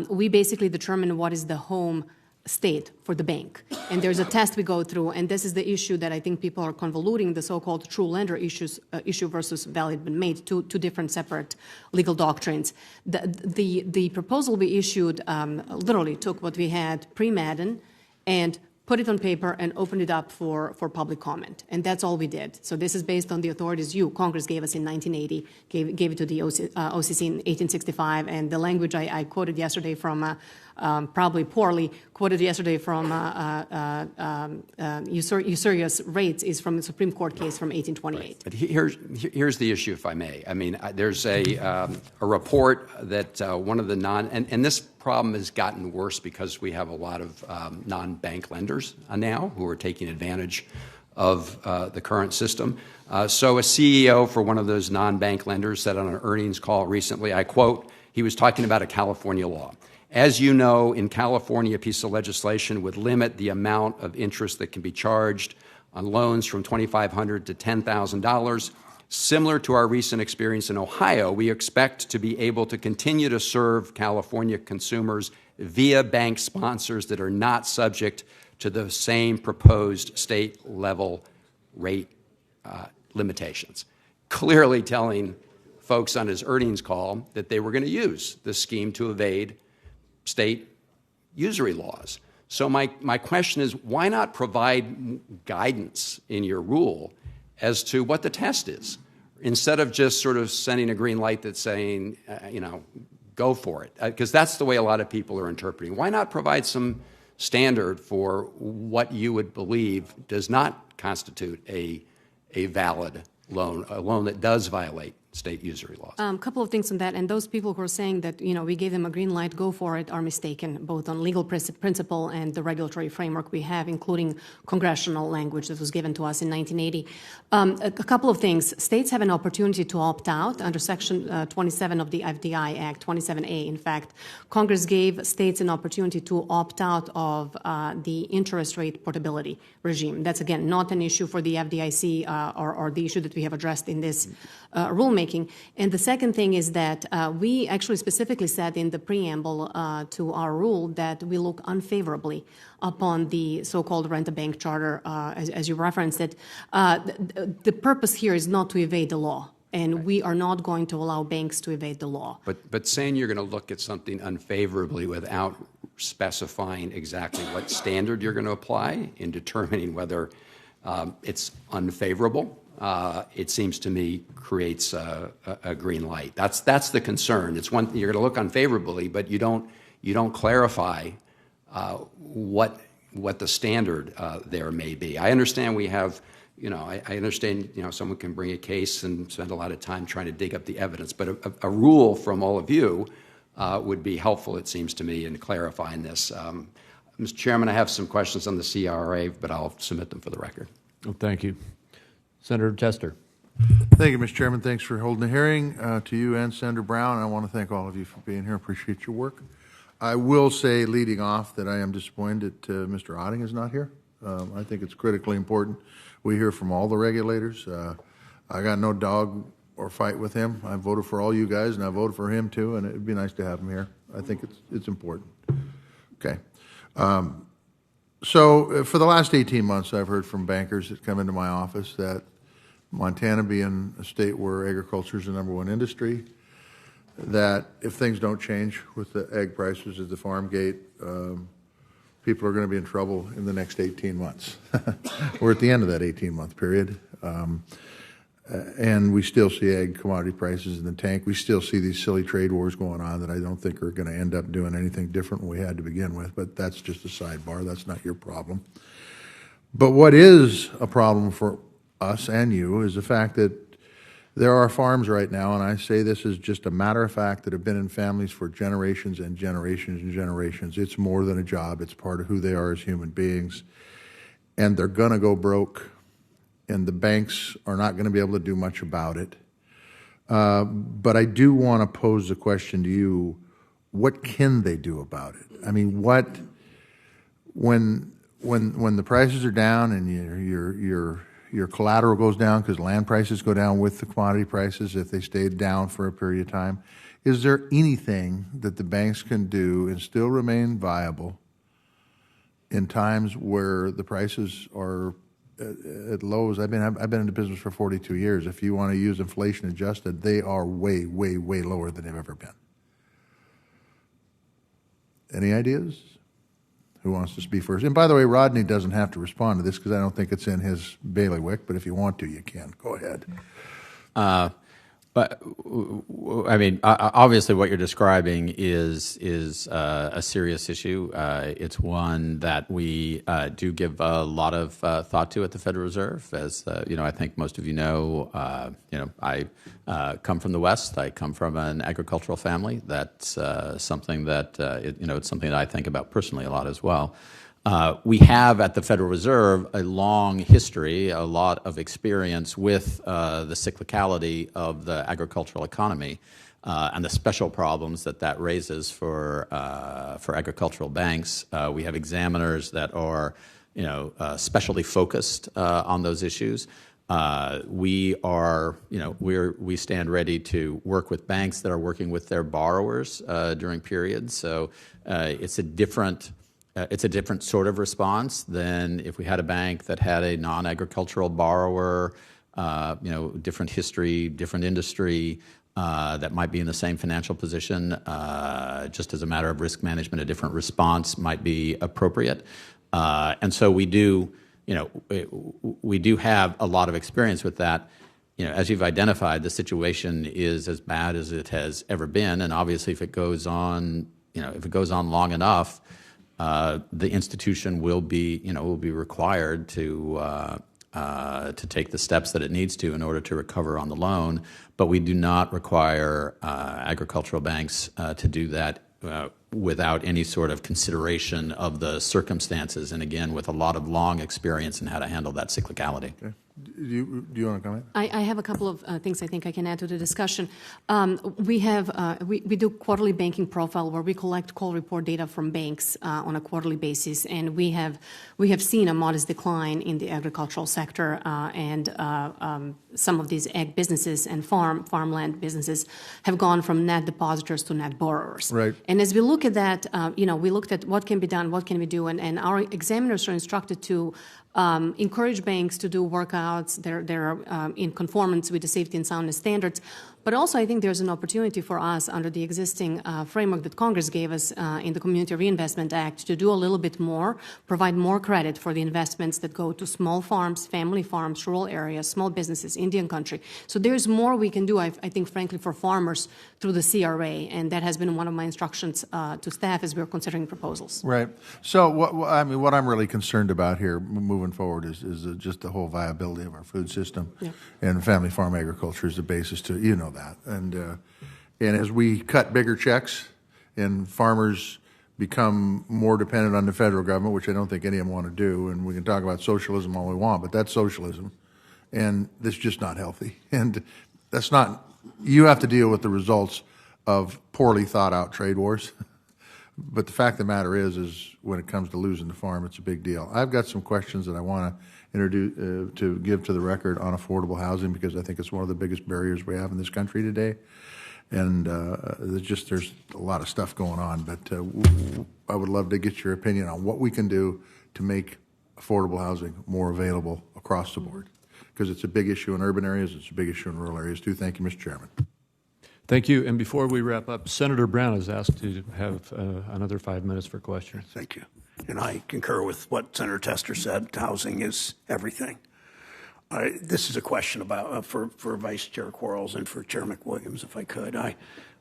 Speaker 4: we basically determine what is the home state for the bank. And there's a test we go through, and this is the issue that I think people are convoluting, the so-called true lender issue versus valid but made, two different separate legal doctrines. The proposal we issued literally took what we had pre-Madden and put it on paper and opened it up for public comment. And that's all we did. So this is based on the authorities Congress gave us in 1980, gave it to the OCC in 1865, and the language I quoted yesterday from, probably poorly, quoted yesterday from usurious rates is from the Supreme Court case from 1828.
Speaker 13: But here's the issue, if I may. I mean, there's a report that one of the and this problem has gotten worse because we have a lot of non-bank lenders now who are taking advantage of the current system. So a CEO for one of those non-bank lenders said on an earnings call recently, I quote, he was talking about a California law. As you know, in California, a piece of legislation would limit the amount of interest that can be charged on loans from $2,500 to $10,000. Similar to our recent experience in Ohio, we expect to be able to continue to serve California consumers via bank sponsors that are not subject to the same proposed state-level rate limitations. Clearly telling folks on his earnings call that they were going to use this scheme to evade state usury laws. So my question is, why not provide guidance in your rule as to what the test is, instead of just sort of sending a green light that's saying, go for it? Because that's the way a lot of people are interpreting. Why not provide some standard for what you would believe does not constitute a valid loan, a loan that does violate state usury laws?
Speaker 4: A couple of things on that, and those people who are saying that we gave them a green light, go for it, are mistaken, both on legal principle and the regulatory framework we have, including congressional language that was given to us in 1980. A couple of things. States have an opportunity to opt out under Section 27 of the FDI Act, 27A. In fact, Congress gave states an opportunity to opt out of the interest rate portability regime. That's, again, not an issue for the FDIC or the issue that we have addressed in this rulemaking. And the second thing is that we actually specifically said in the preamble to our rule that we look unfavorably upon the so-called rent-a-bank charter, as you referenced it. The purpose here is not to evade the law, and we are not going to allow banks to evade the law.
Speaker 13: But saying you're going to look at something unfavorably without specifying exactly what standard you're going to apply in determining whether it's unfavorable, it seems to me creates a green light. That's the concern. It's one you're going to look unfavorably, but you don't clarify what the standard there may be. I understand we have, I understand someone can bring a case and spend a lot of time trying to dig up the evidence, but a rule from all of you would be helpful, it seems to me, in clarifying this. Mr. Chairman, I have some questions on the CRA, but I'll submit them for the record.
Speaker 1: Well, thank you. Senator Tester.
Speaker 14: Thank you, Mr. Chairman. Thanks for holding the hearing. To you and Senator Brown, I want to thank all of you for being here. Appreciate your work. I will say, leading off, that I am disappointed that Mr. Otting is not here. I think it's critically important. We hear from all the regulators. I got no dog or fight with him. I voted for all you guys, and I voted for him too, and it'd be nice to have him here. I think it's important. Okay. So for the last 18 months, I've heard from bankers that come into my office that Montana being a state where agriculture is the #1 industry, that if things don't change with the egg prices at the farm gate, people are going to be in trouble in the next 18 months. We're at the end of that 18-month period. And we still see egg commodity prices in the tank. We still see these silly trade wars going on that I don't think are going to end up doing anything different than we had to begin with, but that's just a sidebar. That's not your problem. But what is a problem for us and you is the fact that there are farms right now, and I say this is just a matter of fact, that have been in families for generations and generations and generations. It's more than a job. It's part of who they are as human beings. And they're going to go broke, and the banks are not going to be able to do much about it. But I do want to pose the question to you, what can they do about it? I mean, when the prices are down and your collateral goes down because land prices go down with the commodity prices if they stayed down for a period of time, is there anything that the banks can do and still remain viable in times where the prices are at lows? I've been in the business for 42 years. If you want to use inflation adjusted, they are way, way, way lower than they've ever been. Any ideas? Who wants to speak first? And by the way, Rodney doesn't have to respond to this because I don't think it's in his bailiwick, but if you want to, you can. Go ahead.
Speaker 3: But I mean, obviously, what you're describing is a serious issue. It's one that we do give a lot of thought to at the Federal Reserve. As I think most of you know, I come from the West. I come from an agricultural family. That's something that it's something that I think about personally a lot as well. We have at the Federal Reserve a long history, a lot of experience with the cyclicality of the agricultural economy and the special problems that raises for agricultural banks. We have examiners that are, specially focused on those issues. We stand ready to work with banks that are working with their borrowers during periods. So it's a different sort of response than if we had a bank that had a non-agricultural borrower, different history, different industry, that might be in the same financial position. Just as a matter of risk management, a different response might be appropriate. And so we do have a lot of experience with that. As you've identified, the situation is as bad as it has ever been, and obviously, if it goes on long enough, the institution will be required to take the steps that it needs to in order to recover on the loan. But we do not require agricultural banks to do that without any sort of consideration of the circumstances, and again, with a lot of long experience in how to handle that cyclicality.
Speaker 14: Okay. Do you want to comment?
Speaker 4: I have a couple of things I think I can add to the discussion. We do quarterly banking profile where we collect call report data from banks on a quarterly basis, and we have seen a modest decline in the agricultural sector, and some of these ag businesses and farmland businesses have gone from net depositors to net borrowers.
Speaker 14: Right.
Speaker 4: And as we look at that, we looked at what can be done, what can we do, and our examiners are instructed to encourage banks to do workouts. They're in conformance with the safety and soundness standards. But also, I think there's an opportunity for us under the existing framework that Congress gave us in the Community Reinvestment Act to do a little bit more, provide more credit for the investments that go to small farms, family farms, rural areas, small businesses, Indian country. So there's more we can do, I think, frankly, for farmers through the CRA, and that has been one of my instructions to staff as we're considering proposals.
Speaker 14: Right. So what I'm really concerned about here moving forward is just the whole viability of our food system. Yeah. And family farm agriculture is the basis to, that. And as we cut bigger checks and farmers become more dependent on the federal government, which I don't think any of them want to do. And we can talk about socialism all we want, but that's socialism. And that's just not healthy. And that's not, you have to deal with the results of poorly thought out trade wars. But the fact of the matter is when it comes to losing the farm, it's a big deal. I've got some questions that I want to introduce, to give to the record on affordable housing, because I think it's one of the biggest barriers we have in this country today. And there's a lot of stuff going on, but I would love to get your opinion on what we can do to make affordable housing more available across the board, because it's a big issue in urban areas, it's a big issue in rural areas too. Thank you, Mr. Chairman.
Speaker 1: Thank you. And before we wrap up, Senator Brown is asked to have another 5 minutes for questions.
Speaker 2: Thank you. And I concur with what Senator Tester said. Housing is everything. This is a question about for Vice Chair Quarles and for Chair McWilliams, if I could.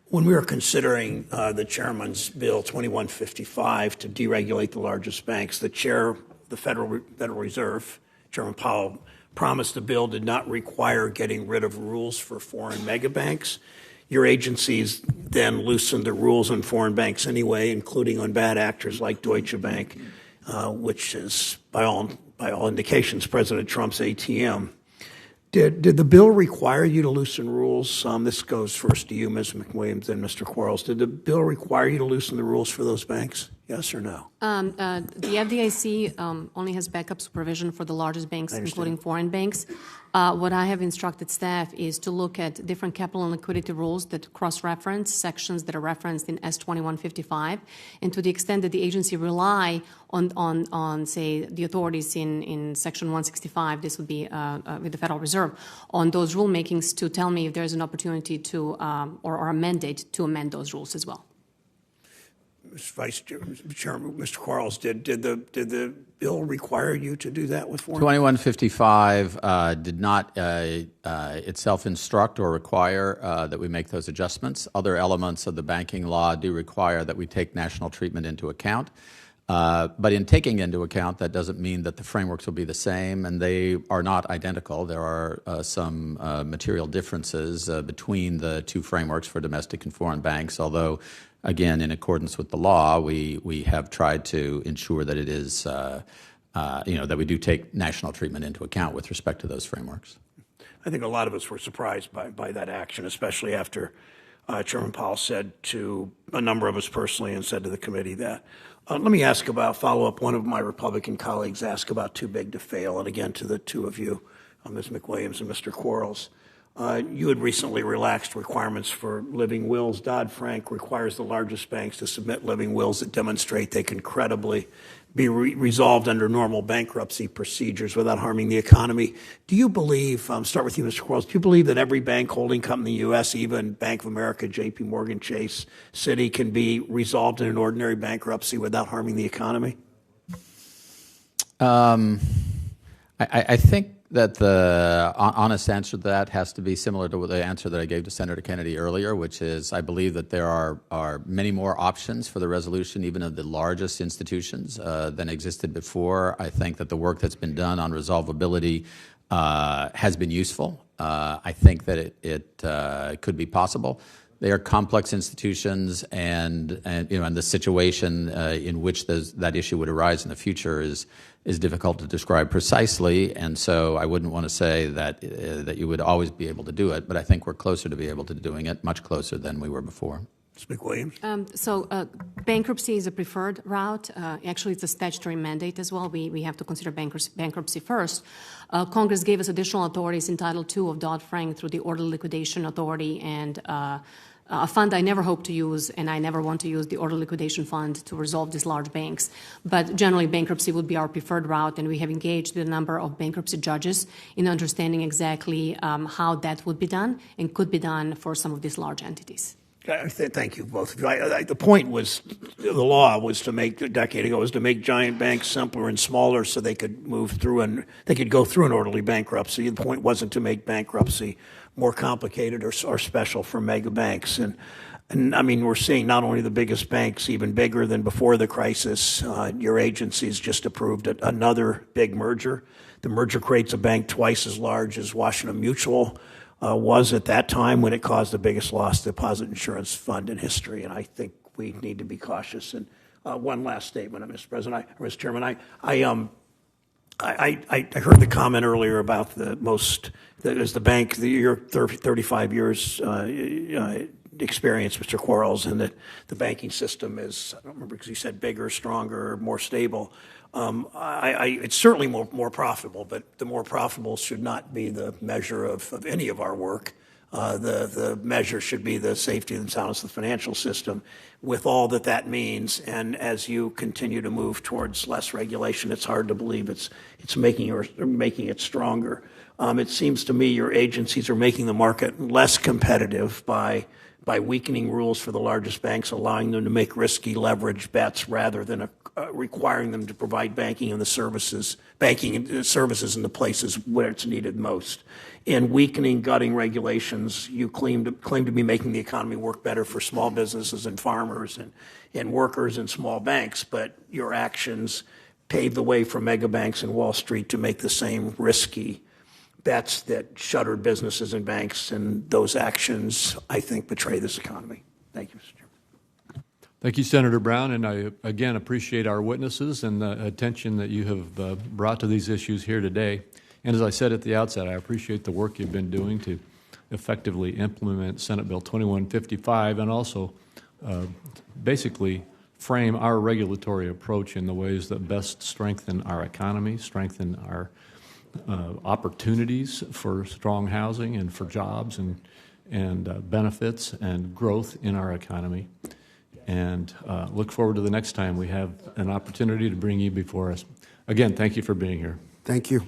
Speaker 2: When we were considering the chairman's bill 2155 to deregulate the largest banks, the chair of the Federal Reserve, Chairman Powell, promised the bill did not require getting rid of rules for foreign mega banks. Your agencies then loosened the rules on foreign banks anyway, including on bad actors like Deutsche Bank, which is, by all indications, President Trump's ATM. Did the bill require you to loosen rules? This goes first to you, Ms. McWilliams, then Mr. Quarles. Did the bill require you to loosen the rules for those banks? Yes or no?
Speaker 4: The FDIC only has backup supervision for the largest banks, including foreign banks. What I have instructed staff is to look at different capital and liquidity rules that cross-reference sections that are referenced in S2155, and to the extent that the agency rely on say, the authorities in Section 165, this would be with the Federal Reserve, on those rulemakings to tell me if there's an opportunity to, or a mandate to amend those rules as well.
Speaker 2: Mr. Vice Chairman, Mr. Quarles, did the bill require you to do that with foreign?
Speaker 3: 2155 did not itself instruct or require that we make those adjustments. Other elements of the banking law do require that we take national treatment into account. But in taking into account, that doesn't mean that the frameworks will be the same, and they are not identical. There are some material differences between the two frameworks for domestic and foreign banks, although, again, in accordance with the law, we have tried to ensure that it is, that we do take national treatment into account with respect to those frameworks.
Speaker 2: I think a lot of us were surprised by that action, especially after Chairman Powell said to a number of us personally and said to the committee that. Let me follow up. One of my Republican colleagues asked about too big to fail, and again to the two of you, Ms. McWilliams and Mr. Quarles. You had recently relaxed requirements for living wills. Dodd-Frank requires the largest banks to submit living wills that demonstrate they can credibly be resolved under normal bankruptcy procedures without harming the economy. Do you believe, start with you, Mr. Quarles, do you believe that every bank holding company in the U.S., even Bank of America, J.P. Morgan, Chase, Citi, can be resolved in an ordinary bankruptcy without harming the economy?
Speaker 3: I think that the honest answer to that has to be similar to the answer that I gave to Senator Kennedy earlier, which is I believe that there are many more options for the resolution even of the largest institutions than existed before. I think that the work that's been done on resolvability has been useful. I think that it could be possible. They are complex institutions, and the situation in which that issue would arise in the future is difficult to describe precisely. And so I wouldn't want to say that you would always be able to do it, but I think we're closer to be able to doing it, much closer than we were before.
Speaker 2: Ms. McWilliams?
Speaker 4: Bankruptcy is a preferred route. Actually, it's a statutory mandate as well. We have to consider bankruptcy first. Congress gave us additional authorities in Title II of Dodd-Frank through the Orderly Liquidation Authority and a fund I never hope to use, and I never want to use the Orderly Liquidation Fund to resolve these large banks. But generally, bankruptcy would be our preferred route, and we have engaged with a number of bankruptcy judges in understanding exactly how that would be done and could be done for some of these large entities.
Speaker 2: Thank you, both of you. The point was, the law was to make, a decade ago, was to make giant banks simpler and smaller so they could move through and they could go through an orderly bankruptcy. The point wasn't to make bankruptcy more complicated or special for mega banks. And I mean, we're seeing not only the biggest banks, even bigger than before the crisis. Your agencies just approved another big merger. The merger creates a bank twice as large as Washington Mutual was at that time when it caused the biggest loss to the deposit insurance fund in history. And I think we need to be cautious. And One last statement, Mr. President, Mr. Chairman. I heard the comment earlier about as the bank, your 35 years experience, Mr. Quarles, and that the banking system is, I don't remember because you said bigger, stronger, more stable. It's certainly more profitable, but the more profitable should not be the measure of any of our work. The measure should be the safety and soundness of the financial system with all that means. And as you continue to move towards less regulation, it's hard to believe it's making it stronger. It seems to me your agencies are making the market less competitive by weakening rules for the largest banks, allowing them to make risky leverage bets rather than requiring them to provide banking services in the places where it's needed most. In weakening, gutting regulations, you claim to be making the economy work better for small businesses and farmers and workers and small banks, but your actions pave the way for mega banks and Wall Street to make the same risky bets that shuttered businesses and banks, and those actions, I think, betray this economy. Thank you, Mr. Chairman.
Speaker 1: Thank you, Senator Brown, and I again appreciate our witnesses and the attention that you have brought to these issues here today. And as I said at the outset, I appreciate the work you've been doing to effectively implement Senate Bill 2155 and also basically frame our regulatory approach in the ways that best strengthen our economy, strengthen our opportunities for strong housing and for jobs and benefits and growth in our economy. And look forward to the next time we have an opportunity to bring you before us. Again, thank you for being here.
Speaker 5: Thank you.